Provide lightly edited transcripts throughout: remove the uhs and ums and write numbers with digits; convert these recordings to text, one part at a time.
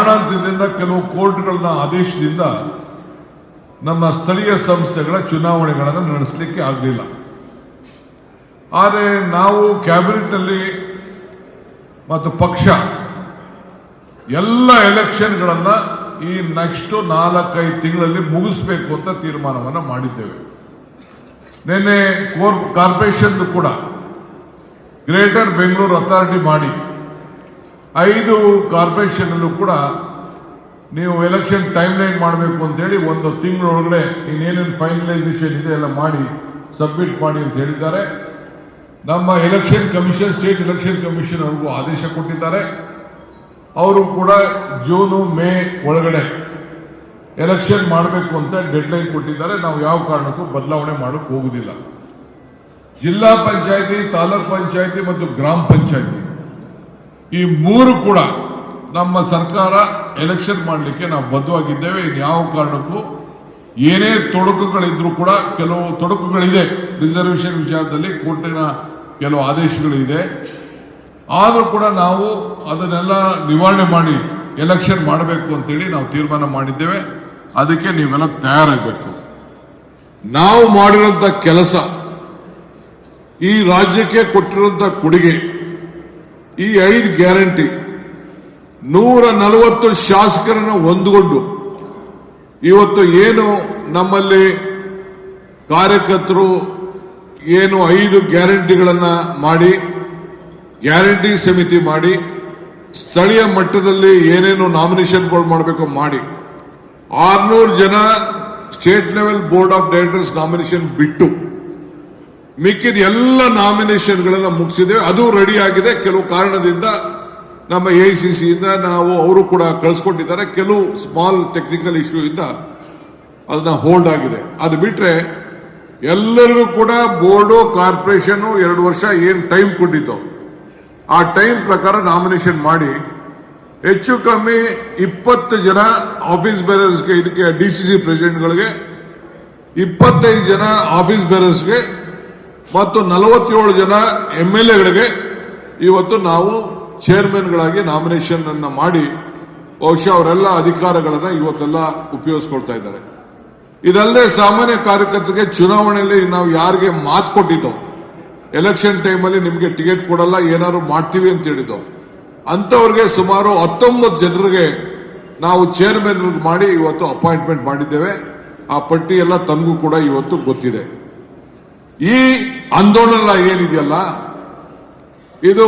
ಕಾರಣಾಂತರದಿಂದ ಕೆಲವು ಕೋರ್ಟ್ಗಳನ್ನ ಆದೇಶದಿಂದ ನಮ್ಮ ಸ್ಥಳೀಯ ಸಂಸ್ಥೆಗಳ ಚುನಾವಣೆಗಳನ್ನು ನಡೆಸಲಿಕ್ಕೆ ಆಗಲಿಲ್ಲ. ಆದರೆ ನಾವು ಕ್ಯಾಬಿನೆಟ್ನಲ್ಲಿ ಮತ್ತು ಪಕ್ಷ ಎಲ್ಲ ಎಲೆಕ್ಷನ್ಗಳನ್ನು ಈ ನೆಕ್ಸ್ಟ್ 4-5 ತಿಂಗಳಲ್ಲಿ ಮುಗಿಸ್ಬೇಕು ಅಂತ ತೀರ್ಮಾನವನ್ನು ಮಾಡಿದ್ದೇವೆ. ನಿನ್ನೆ ಕಾರ್ಪೊರೇಷನ್ ಕೂಡ ಗ್ರೇಟರ್ ಬೆಂಗಳೂರು ಅಥಾರಿಟಿ ಮಾಡಿ 5 ಕಾರ್ಪೊರೇಷನ್ ಕೂಡ ನೀವು ಎಲೆಕ್ಷನ್ ಟೈಮ್ ಲೈನ್ ಮಾಡಬೇಕು ಅಂತೇಳಿ 1 ತಿಂಗಳೊಳಗಡೆ ಇನ್ನೇನೇನು ಫೈನಲೈಸೇಷನ್ ಇದೆ ಎಲ್ಲ ಮಾಡಿ ಸಬ್ಮಿಟ್ ಮಾಡಿ ಅಂತ ಹೇಳಿದ್ದಾರೆ. ನಮ್ಮ election commission, state election commission ಅವ್ರಿಗೂ ಆದೇಶ ಕೊಟ್ಟಿದ್ದಾರೆ. ಅವರು ಕೂಡ ಜೂನು ಮೇ ಒಳಗಡೆ ಎಲೆಕ್ಷನ್ ಮಾಡಬೇಕು ಅಂತ ಡೆಡ್ಲೈನ್ ಕೊಟ್ಟಿದ್ದಾರೆ. ನಾವು ಯಾವ ಕಾರಣಕ್ಕೂ ಬದಲಾವಣೆ ಮಾಡೋಕ್ಕೆ ಹೋಗುದಿಲ್ಲ. ಜಿಲ್ಲಾ ಪಂಚಾಯತಿ, ತಾಲೂಕ್ ಪಂಚಾಯತಿ ಮತ್ತು ಗ್ರಾಮ ಪಂಚಾಯತಿ ಈ 3 ಕೂಡ ನಮ್ಮ ಸರ್ಕಾರ ಎಲೆಕ್ಷನ್ ಮಾಡಲಿಕ್ಕೆ ನಾವು ಬದ್ಧವಾಗಿದ್ದೇವೆ. ಯಾವ ಕಾರಣಕ್ಕೂ ಏನೇ ತೊಡಕುಗಳಿದ್ರೂ ಕೂಡ, ಕೆಲವು ತೊಡಕುಗಳಿದೆ ರಿಸರ್ವೇಷನ್ ವಿಚಾರದಲ್ಲಿ, ಕೋರ್ಟಿನ ಕೆಲವು ಆದೇಶಗಳಿದೆ. ಆದರೂ ಕೂಡ ನಾವು ಅದನ್ನೆಲ್ಲ ನಿವಾರಣೆ ಮಾಡಿ ಎಲೆಕ್ಷನ್ ಮಾಡಬೇಕು ಅಂತೇಳಿ ನಾವು ತೀರ್ಮಾನ ಮಾಡಿದ್ದೇವೆ. ಅದಕ್ಕೆ ನೀವೆಲ್ಲ ತಯಾರಾಗಬೇಕು. ನಾವು ಮಾಡಿರುವಂಥ ಕೆಲಸ, ಈ ರಾಜ್ಯಕ್ಕೆ ಕೊಟ್ಟಿರುವಂಥ ಕೊಡುಗೆ, ಈ 5 ಗ್ಯಾರಂಟಿ, 140 ಶಾಸಕರನ್ನು ಹೊಂದಿಕೊಂಡು ಇವತ್ತು ಏನು ನಮ್ಮಲ್ಲಿ ಕಾರ್ಯಕರ್ತರು ಏನು 5 ಗ್ಯಾರಂಟಿಗಳನ್ನು ಮಾಡಿ, ಗ್ಯಾರಂಟಿ ಸಮಿತಿ ಮಾಡಿ, ಸ್ಥಳೀಯ ಮಟ್ಟದಲ್ಲಿ ಏನೇನು ನಾಮಿನೇಷನ್ಗಳು ಮಾಡಬೇಕು ಮಾಡಿ, 600 ಜನ state level board of directors nomination ಬಿಟ್ಟು ಮಿಕ್ಕಿದ ಎಲ್ಲ ನಾಮಿನೇಷನ್ಗಳನ್ನು ಮುಗಿಸಿದ್ದೇವೆ. ಅದು ರೆಡಿ ಆಗಿದೆ. ಕೆಲವು ಕಾರಣದಿಂದ ನಮ್ಮ AICC ಇಂದ ನಾವು ಅವರು ಕೂಡ ಕಳಿಸ್ಕೊಟ್ಟಿದ್ದಾರೆ. ಕೆಲವು ಸ್ಮಾಲ್ ಟೆಕ್ನಿಕಲ್ ಇಶ್ಯೂ ಇಂದ ಅದನ್ನ ಹೋಲ್ಡ್ ಆಗಿದೆ. ಅದು ಬಿಟ್ರೆ ಎಲ್ಲರಿಗೂ ಕೂಡ ಬೋರ್ಡು, ಕಾರ್ಪೊರೇಷನ್ 2 ವರ್ಷ ಏನು ಟೈಮ್ ಕೊಟ್ಟಿದ್ದು ಆ ಟೈಮ್ ಪ್ರಕಾರ ನಾಮಿನೇಷನ್ ಮಾಡಿ ಹೆಚ್ಚು ಕಮ್ಮಿ 20 ಜನ ಆಫೀಸ್ ಬೇರರ್ಸ್ಗೆ, ಇದಕ್ಕೆ DCC ಪ್ರೆಸಿಡೆಂಟ್ಗಳಿಗೆ 25 ಜನ ಆಫೀಸ್ ಬೇರರ್ಸ್ಗೆ ಮತ್ತು 47 ಜನ MLAಗಳಿಗೆ ಇವತ್ತು ನಾವು ಚೇರ್ಮನ್ಗಳಾಗಿ ನಾಮಿನೇಷನ್ ಅನ್ನ ಮಾಡಿ ಬಹುಶಃ ಅವರೆಲ್ಲ ಅಧಿಕಾರಗಳನ್ನ ಇವತ್ತೆಲ್ಲ ಉಪಯೋಗಿಸ್ಕೊಳ್ತಾ ಇದ್ದಾರೆ. ಇದಲ್ಲದೆ ಸಾಮಾನ್ಯ ಕಾರ್ಯಕರ್ತರಿಗೆ ಚುನಾವಣೆಯಲ್ಲಿ ನಾವು ಯಾರಿಗೆ ಮಾತು ಕೊಟ್ಟಿದ್ದೋ, ಎಲೆಕ್ಷನ್ ಟೈಮಲ್ಲಿ ನಿಮಗೆ ಟಿಕೆಟ್ ಕೊಡಲ್ಲ, ಏನಾದ್ರು ಮಾಡ್ತೀವಿ ಅಂತ ಹೇಳಿದ್ದೋ ಅಂಥವ್ರಿಗೆ ಸುಮಾರು 19 ಜನರಿಗೆ ನಾವು ಚೇರ್ಮನ್ ಮಾಡಿ ಇವತ್ತು ಅಪಾಯಿಂಟ್ಮೆಂಟ್ ಮಾಡಿದ್ದೇವೆ. ಆ ಪಟ್ಟಿ ಎಲ್ಲ ತಮಗೂ ಕೂಡ ಇವತ್ತು ಗೊತ್ತಿದೆ. ಈ ಆಂದೋಲನ ಏನಿದೆಯಲ್ಲ, ಇದು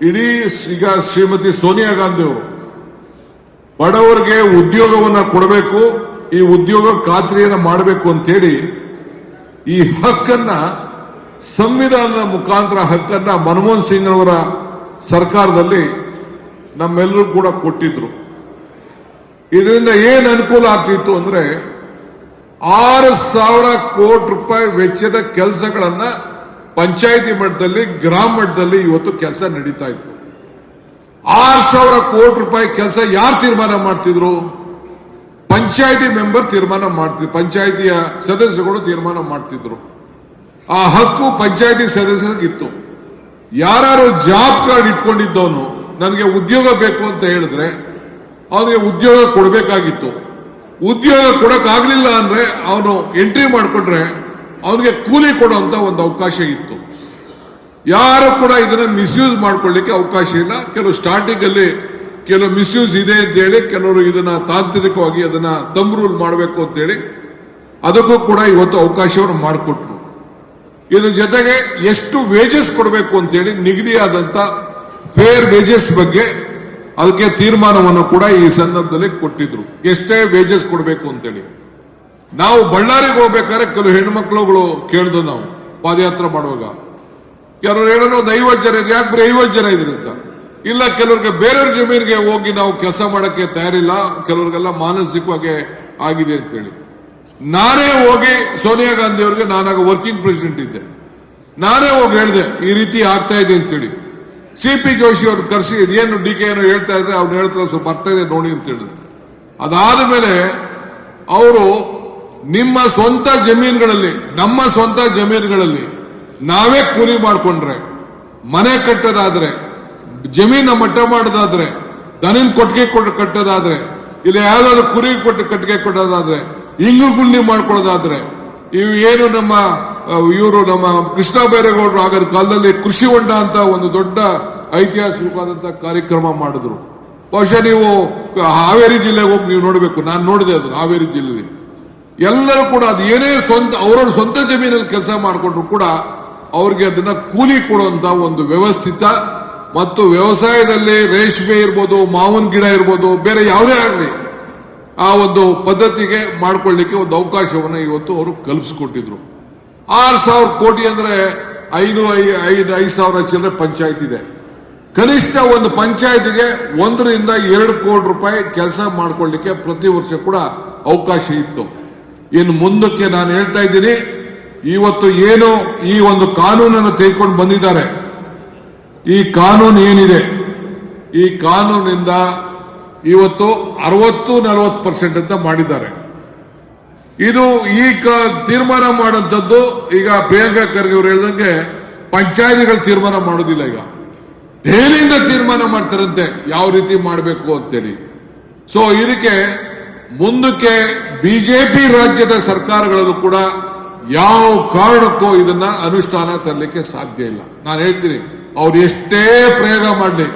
ಇಡೀ ಈಗ ಶ್ರೀಮತಿ ಸೋನಿಯಾ ಗಾಂಧಿ ಅವರು ಬಡವರಿಗೆ ಉದ್ಯೋಗವನ್ನು ಕೊಡಬೇಕು, ಈ ಉದ್ಯೋಗ ಖಾತ್ರಿಯನ್ನು ಮಾಡಬೇಕು ಅಂತೇಳಿ ಈ ಹಕ್ಕನ್ನ, ಸಂವಿಧಾನದ ಮುಖಾಂತರ ಹಕ್ಕನ್ನ ಮನಮೋಹನ್ ಸಿಂಗ್ ಅವರ ಸರ್ಕಾರದಲ್ಲಿ ನಮ್ಮೆಲ್ಲರೂ ಕೂಡ ಕೊಟ್ಟಿದ್ರು. ಇದರಿಂದ ಏನು ಅನುಕೂಲ ಆಗ್ತಿತ್ತು ಅಂದ್ರೆ 6,000 ಕೋಟಿ ರೂಪಾಯಿ ವೆಚ್ಚದ ಕೆಲಸಗಳನ್ನ ಪಂಚಾಯಿತಿ ಮಟ್ಟದಲ್ಲಿ, ಗ್ರಾಮ ಮಟ್ಟದಲ್ಲಿ ಇವತ್ತು ಕೆಲಸ ನಡೀತಾ ಇತ್ತು. 6,000 ಕೋಟಿ ರೂಪಾಯಿ ಕೆಲಸ ಯಾರು ತೀರ್ಮಾನ ಮಾಡ್ತಿದ್ರು? ಪಂಚಾಯಿತಿ ಮೆಂಬರ್ ತೀರ್ಮಾನ ಮಾಡ್ತಿದ್ರು, ಪಂಚಾಯಿತಿಯ ಸದಸ್ಯರುಗಳು ತೀರ್ಮಾನ ಮಾಡ್ತಿದ್ರು. ಆ ಹಕ್ಕು ಪಂಚಾಯಿತಿ ಸದಸ್ಯರಿಗಿತ್ತು. ಯಾರು ಜಾಬ್ ಕಾರ್ಡ್ ಇಟ್ಕೊಂಡಿದ್ದವನು ನನಗೆ ಉದ್ಯೋಗ ಬೇಕು ಅಂತ ಹೇಳಿದ್ರೆ ಅವನಿಗೆ ಉದ್ಯೋಗ ಕೊಡಬೇಕಾಗಿತ್ತು. ಉದ್ಯೋಗ ಕೊಡಕ್ಕಾಗ್ಲಿಲ್ಲ ಅಂದ್ರೆ ಅವನು ಎಂಟ್ರಿ ಮಾಡಿಕೊಂಡ್ರೆ ಅವನಿಗೆ ಕೂಲಿ ಕೊಡುವಂತ ಒಂದು ಅವಕಾಶ ಇತ್ತು. ಯಾರು ಕೂಡ ಇದನ್ನ ಮಿಸ್ಯೂಸ್ ಮಾಡ್ಕೊಳ್ಳಿಕ್ಕೆ ಅವಕಾಶ ಇಲ್ಲ. ಕೆಲವು ಸ್ಟಾರ್ಟಿಂಗ್ ಅಲ್ಲಿ ಕೆಲವು ಮಿಸ್ಯೂಸ್ ಇದೆ ಅಂತ ಹೇಳಿ ಕೆಲವರು ಇದನ್ನ ತಾಂತ್ರಿಕವಾಗಿ ಅದನ್ನ ತಮ್ ರೂಲ್ ಮಾಡಬೇಕು ಅಂತೇಳಿ ಅದಕ್ಕೂ ಕೂಡ ಇವತ್ತು ಅವಕಾಶವನ್ನು ಮಾಡಿಕೊಟ್ರು. ಇದ್ರ ಜೊತೆಗೆ ಎಷ್ಟು ವೇಜಸ್ ಕೊಡಬೇಕು ಅಂತೇಳಿ ನಿಗದಿಯಾದಂತ ಫೇರ್ ವೇಜಸ್ ಬಗ್ಗೆ ಅದಕ್ಕೆ ತೀರ್ಮಾನವನ್ನು ಕೂಡ ಈ ಸಂದರ್ಭದಲ್ಲಿ ಕೊಟ್ಟಿದ್ರು. ಎಷ್ಟೇ ವೇಜಸ್ ಕೊಡಬೇಕು ಅಂತೇಳಿ. ನಾವು ಬಳ್ಳಾರಿಗೆ ಹೋಗ್ಬೇಕಾದ್ರೆ ಕೆಲವು ಹೆಣ್ಮಕ್ಳುಗಳು ಕೇಳಿದ್ರು, ನಾವು ಪಾದಯಾತ್ರೆ ಮಾಡುವಾಗ ಕೆಲವರು ಹೇಳೋದು ಒಂದು 50 ಜನ ಇದ್ರೆ, ಯಾಕೆ ಬರೀ 50 ಜನ ಇದ್ರಿ ಅಂತ. ಇಲ್ಲ, ಕೆಲವ್ರಿಗೆ ಬೇರೆಯವ್ರ ಜಮೀನಿಗೆ ಹೋಗಿ ನಾವು ಕೆಲಸ ಮಾಡೋಕ್ಕೆ ತಯಾರಿಲ್ಲ, ಕೆಲವ್ರಿಗೆಲ್ಲ ಮಾನಸಿಕವಾಗಿ ಆಗಿದೆ ಅಂತೇಳಿ. ನಾನೇ ಹೋಗಿ ಸೋನಿಯಾ ಗಾಂಧಿ ಅವರಿಗೆ, ನಾನಾಗ ವರ್ಕಿಂಗ್ ಪ್ರೆಸಿಡೆಂಟ್ ಇದ್ದೆ, ನಾನೇ ಹೋಗಿ ಹೇಳಿದೆ ಈ ರೀತಿ ಆಗ್ತಾ ಇದೆ ಅಂತೇಳಿ. CP ಜೋಶಿ ಅವ್ರು ಕರೆಸಿ ಇದೇನು DK ಏನೋ ಹೇಳ್ತಾ ಇದ್ರೆ ಅವ್ರು ಹೇಳ್ತಾರೆ ಸ್ವಲ್ಪ ಬರ್ತಾ ಇದೆ ನೋಡಿ ಅಂತ ಹೇಳಿದ್ರು. ಅದಾದ ಮೇಲೆ ಅವರು ನಿಮ್ಮ ಸ್ವಂತ ಜಮೀನುಗಳಲ್ಲಿ, ನಮ್ಮ ಸ್ವಂತ ಜಮೀನುಗಳಲ್ಲಿ ನಾವೇ ಕೂಲಿ ಮಾಡಿಕೊಂಡ್ರೆ, ಮನೆ ಕಟ್ಟೋದಾದ್ರೆ, ಜಮೀನ ಮಟ್ಟ ಮಾಡೋದಾದ್ರೆ ದನಿನ್ ಕೊಟ್ಟಿಗೆ ಕೊಟ್ಟು ಕಟ್ಟೋದಾದ್ರೆ, ಇಲ್ಲ ಯಾವ್ದಾದ್ರು ಕುರಿ ಕೊಟ್ಟು ಕಟ್ಟಿಗೆ ಕೊಟ್ಟೋದಾದ್ರೆ, ಇಂಗು ಗುಂಡಿ ಮಾಡ್ಕೊಳ್ಳೋದಾದ್ರೆ, ಇವು ಏನು ನಮ್ಮ ಕೃಷ್ಣ ಬೈರೇಗೌಡರು ಆಗದ ಕಾಲದಲ್ಲಿ ಕೃಷಿ ಹೊಂಡ ಅಂತ ಒಂದು ದೊಡ್ಡ ಐತಿಹಾಸಿಕವಾದಂತಹ ಕಾರ್ಯಕ್ರಮ ಮಾಡಿದ್ರು. ಬಹುಶಃ ನೀವು ಹಾವೇರಿ ಜಿಲ್ಲೆಗೆ ಹೋಗಿ ನೀವು ನೋಡಬೇಕು, ನಾನು ನೋಡಿದೆ ಅದನ್ನು ಹಾವೇರಿ ಜಿಲ್ಲೆಯಲ್ಲಿ. ಎಲ್ಲರೂ ಕೂಡ ಅದು ಏನೇ ಅವರವ್ರ ಸ್ವಂತ ಜಮೀನಲ್ಲಿ ಕೆಲಸ ಮಾಡಿಕೊಂಡ್ರು ಕೂಡ ಅವ್ರಿಗೆ ಅದನ್ನ ಕೂಲಿ ಕೊಡುವಂತ ಒಂದು ವ್ಯವಸ್ಥಿತ ಮತ್ತು ವ್ಯವಸಾಯದಲ್ಲಿ ರೇಷ್ಮೆ ಇರ್ಬೋದು, ಮಾವಿನ ಗಿಡ ಇರ್ಬೋದು, ಬೇರೆ ಯಾವುದೇ ಆಗಲಿ ಆ ಒಂದು ಪದ್ಧತಿಗೆ ಮಾಡ್ಕೊಳ್ಳಿಕ್ಕೆ ಒಂದು ಅವಕಾಶವನ್ನು ಇವತ್ತು ಅವರು ಕಲ್ಪಿಸ್ಕೊಟ್ಟಿದ್ರು. 6,000 ಕೋಟಿ ಅಂದ್ರೆ 5,000 ಚಿಲ್ಲರೆ ಪಂಚಾಯತ್ ಇದೆ. ಕನಿಷ್ಠ ಒಂದು ಪಂಚಾಯತಿಗೆ 1 ರಿಂದ 2 ಕೋಟಿ ರೂಪಾಯಿ ಕೆಲಸ ಮಾಡ್ಕೊಳ್ಳಿಕ್ಕೆ ಪ್ರತಿ ವರ್ಷ ಕೂಡ ಅವಕಾಶ ಇತ್ತು. ಇನ್ನು ಮುಂದಕ್ಕೆ ನಾನು ಹೇಳ್ತಾ ಇದ್ದೀನಿ, ಇವತ್ತು ಏನು ಈ ಒಂದು ಕಾನೂನನ್ನು ತೆಗೆದುಕೊಂಡು ಬಂದಿದ್ದಾರೆ, ಈ ಕಾನೂನು ಏನಿದೆ, ಈ ಕಾನೂನಿಂದ ಇವತ್ತು 60-40% ಅಂತ ಮಾಡಿದ್ದಾರೆ. ಇದು ಈ ತೀರ್ಮಾನ ಮಾಡೋಂಥದ್ದು ಈಗ ಪ್ರಿಯಾಂಕಾ ಖರ್ಗೆ ಅವರು ಹೇಳ್ದಂಗೆ ಪಂಚಾಯತಿಗಳು ತೀರ್ಮಾನ ಮಾಡೋದಿಲ್ಲ, ಈಗ ದೆಹಲಿಯಿಂದ ತೀರ್ಮಾನ ಮಾಡ್ತಾರಂತೆ ಯಾವ ರೀತಿ ಮಾಡಬೇಕು ಅಂತೇಳಿ. ಸೊ ಇದಕ್ಕೆ ಮುಂದಕ್ಕೆ ಬಿಜೆಪಿ ರಾಜ್ಯದ ಸರ್ಕಾರಗಳಲ್ಲೂ ಕೂಡ ಯಾವ ಕಾರಣಕ್ಕೂ ಇದನ್ನ ಅನುಷ್ಠಾನ ತರಲಿಕ್ಕೆ ಸಾಧ್ಯ ಇಲ್ಲ. ನಾನು ಹೇಳ್ತೀನಿ, ಅವ್ರು ಎಷ್ಟೇ ಪ್ರಯೋಗ ಮಾಡಲಿ,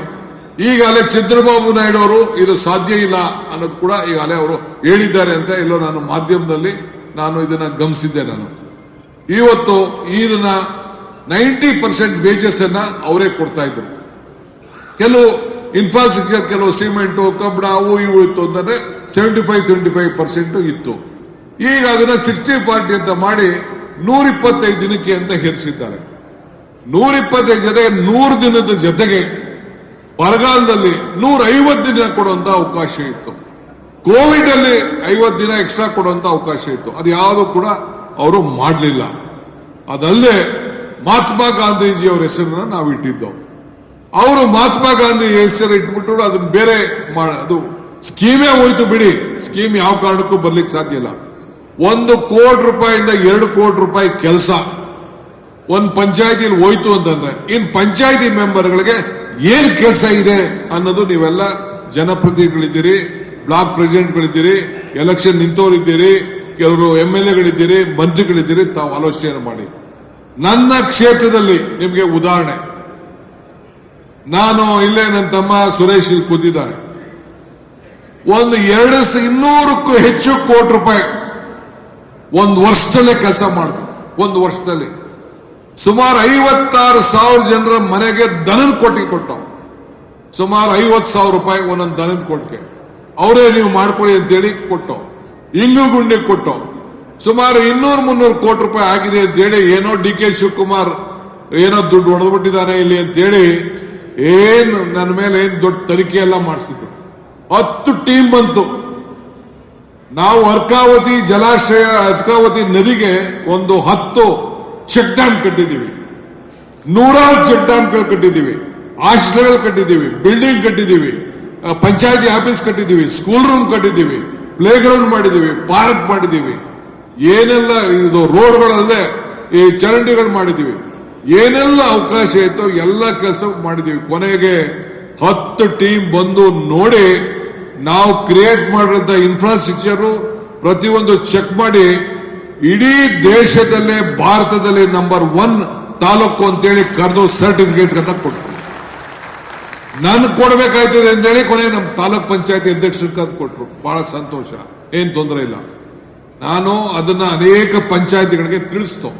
ಈಗಾಗಲೇ ಚಂದ್ರಬಾಬು ನಾಯ್ಡು ಅವರು ಇದು ಸಾಧ್ಯ ಇಲ್ಲ ಅನ್ನೋದು ಕೂಡ ಈಗಾಗಲೇ ಅವರು ಹೇಳಿದ್ದಾರೆ ಅಂತ ಎಲ್ಲೋ ನಾನು ಮಾಧ್ಯಮದಲ್ಲಿ ನಾನು ಇದನ್ನ ಗಮನಿಸಿದ್ದೆ. ನಾನು ಇವತ್ತು ಇದನ್ನ 90% ವೇಜಸ್ ಅನ್ನ ಅವರೇ ಕೊಡ್ತಾ ಇದ್ರು. ಕೆಲವು ಇನ್ಫ್ರಾಸ್ಟ್ರಕ್ಚರ್, ಕೆಲವು ಸಿಮೆಂಟು, ಕಬ್ಬಣ, ಅವು ಇವು ಇತ್ತು ಅಂತಂದ್ರೆ 75-25% ಇತ್ತು. ಈಗ ಅದನ್ನ 60-40 ಅಂತ ಮಾಡಿ 125 ದಿನಕ್ಕೆ ಅಂತ ಹೇರಿಸಿದ್ದಾರೆ. 125 ಜೊತೆಗೆ 100 ದಿನದ ಜೊತೆಗೆ ಬರಗಾಲದಲ್ಲಿ 150 ದಿನ ಕೊಡುವಂತ ಅವಕಾಶ ಇತ್ತು. ಕೋವಿಡ್ ಅಲ್ಲಿ 50 ದಿನ ಎಕ್ಸ್ಟ್ರಾ ಕೊಡುವಂತ ಅವಕಾಶ ಇತ್ತು. ಅದು ಯಾವುದು ಕೂಡ ಅವರು ಮಾಡಲಿಲ್ಲ. ಅದಲ್ಲದೆ ಮಹಾತ್ಮ ಗಾಂಧೀಜಿ ಅವರ ಹೆಸರನ್ನ ನಾವು ಇಟ್ಟಿದ್ದೆವು. ಅವರು ಮಹಾತ್ಮ ಗಾಂಧಿ ಹೆಸರು ಇಟ್ಬಿಟ್ಟು ಅದನ್ನ ಬೇರೆ ಅದು ಸ್ಕೀಮೇ ಹೋಯ್ತು ಬಿಡಿ. ಸ್ಕೀಮ್ ಯಾವ ಕಾರಣಕ್ಕೂ ಬರ್ಲಿಕ್ಕೆ ಸಾಧ್ಯ ಇಲ್ಲ. 1 ಕೋಟಿ ರೂಪಾಯಿಂದ 2 ಕೋಟಿ ರೂಪಾಯಿ ಕೆಲಸ ಒಂದು ಪಂಚಾಯತಿಲಿ ಹೋಯ್ತು ಅಂತಂದ್ರೆ ಇನ್ ಪಂಚಾಯತಿ ಮೆಂಬರ್ಗಳಿಗೆ ಏನ್ ಕೆಲಸ ಇದೆ ಅನ್ನೋದು ನೀವೆಲ್ಲ ಜನಪ್ರತಿನಿಧಿಗಳಿದ್ದೀರಿ, ಬ್ಲಾಕ್ ಪ್ರೆಸಿಡೆಂಟ್ಗಳಿದ್ದೀರಿ, ಎಲೆಕ್ಷನ್ ನಿಂತವರಿದ್ದೀರಿ, ಕೆಲವರು MLAಗಳಿದ್ದೀರಿ, ಮಂತ್ರಿಗಳಿದ್ದೀರಿ, ತಾವು ಆಲೋಚನೆ ಮಾಡಿ. ನನ್ನ ಕ್ಷೇತ್ರದಲ್ಲಿ ನಿಮಗೆ ಉದಾಹರಣೆ, ನಾನು ಇಲ್ಲೇ ನನ್ನ ತಮ್ಮ ಸುರೇಶ್ ಇಲ್ಲಿ ಕೂತಿದ್ದಾರೆ, ಒಂದು 200ಕ್ಕೂ ಹೆಚ್ಚು ಕೋಟಿ ರೂಪಾಯಿ ಒಂದು ವರ್ಷದಲ್ಲೇ ಕೆಲಸ ಮಾಡಿದ್ರು. ಒಂದು ವರ್ಷದಲ್ಲಿ ಸುಮಾರು 56,000 ಜನರ ಮನೆಗೆ ದನದ ಕೊಟ್ಟಿಗೆ ಕೊಟ್ಟವು. ಸುಮಾರು 50,000 ರೂಪಾಯಿ ಒಂದೊಂದು ದನದ ಕೊಟ್ಟಿಗೆ ಅವರೇ ನೀವು ಮಾಡ್ಕೊಳ್ಳಿ ಅಂತೇಳಿ ಕೊಟ್ಟವು. ಇಂಗು ಗುಂಡಿ ಕೊಟ್ಟವು. ಸುಮಾರು 200-300 ಕೋಟಿ ರೂಪಾಯಿ ಆಗಿದೆ ಅಂತೇಳಿ ಏನೋ DK ಶಿವಕುಮಾರ್ ಏನೋ ದುಡ್ಡು ಹೊಡೆದ್ಬಿಟ್ಟಿದ್ದಾರೆ ಇಲ್ಲಿ ಅಂತೇಳಿ ಏನು ನನ್ನ ಮೇಲೆ ಏನು ದೊಡ್ಡ ತನಿಖೆ ಎಲ್ಲ ಮಾಡಿಸಿದ್ರು. 10 ಟೀಮ್ ಬಂತು. ನಾವು ಅರ್ಕಾವತಿ ಜಲಾಶಯ, ಅರ್ಕಾವತಿ ನದಿಗೆ ಒಂದು 10 ಚೆಕ್ ಡ್ಯಾಮ್ ಕಟ್ಟಿದ್ದೀವಿ, 100 ಚೆಕ್ ಡ್ಯಾಮ್ಗಳು ಕಟ್ಟಿದ್ದೀವಿ, ಹಾಸ್ಟೆಲ್ಗಳು ಕಟ್ಟಿದ್ದೀವಿ, ಬಿಲ್ಡಿಂಗ್ ಕಟ್ಟಿದ್ದೀವಿ, ಪಂಚಾಯತಿ ಆಫೀಸ್ ಕಟ್ಟಿದ್ದೀವಿ, ಸ್ಕೂಲ್ ರೂಮ್ ಕಟ್ಟಿದ್ದೀವಿ, ಪ್ಲೇ ಗ್ರೌಂಡ್ ಮಾಡಿದ್ದೀವಿ, ಪಾರ್ಕ್ ಮಾಡಿದ್ದೀವಿ, ಏನೆಲ್ಲ ಇದು ರೋಡ್ಗಳಲ್ಲದೆ ಈ ಚರಂಡಿಗಳು ಮಾಡಿದ್ದೀವಿ, ಏನೆಲ್ಲ ಅವಕಾಶ ಇತ್ತು ಎಲ್ಲ ಕೆಲಸ ಮಾಡಿದ್ದೀವಿ. ಕೊನೆಗೆ 10 ಟೀಮ್ ಬಂದು ನೋಡಿ ನಾವು ಕ್ರಿಯೇಟ್ ಮಾಡಿರೋಂಥ ಇನ್ಫ್ರಾಸ್ಟ್ರಕ್ಚರು ಪ್ರತಿಯೊಂದು ಚೆಕ್ ಮಾಡಿ ಇಡೀ ದೇಶದಲ್ಲೇ ಭಾರತದಲ್ಲಿ ನಂಬರ್ 1 ತಾಲೂಕು ಅಂತೇಳಿ ಕರೆದು ಸರ್ಟಿಫಿಕೇಟ್ ಅನ್ನ ಕೊಟ್ಟರು. ನಾನು ಕೊಡ್ಬೇಕಾಯ್ತದೆ ಅಂತೇಳಿ ಕೊನೆಗೆ ನಮ್ಮ ತಾಲೂಕ್ ಪಂಚಾಯತಿ ಅಧ್ಯಕ್ಷರಿಗೆ ಅದು ಕೊಟ್ಟರು. ಬಹಳ ಸಂತೋಷ, ಏನ್ ತೊಂದರೆ ಇಲ್ಲ. ನಾನು ಅದನ್ನ ಅನೇಕ ಪಂಚಾಯತಿಗಳಿಗೆ ತಿಳಿಸ್ತು.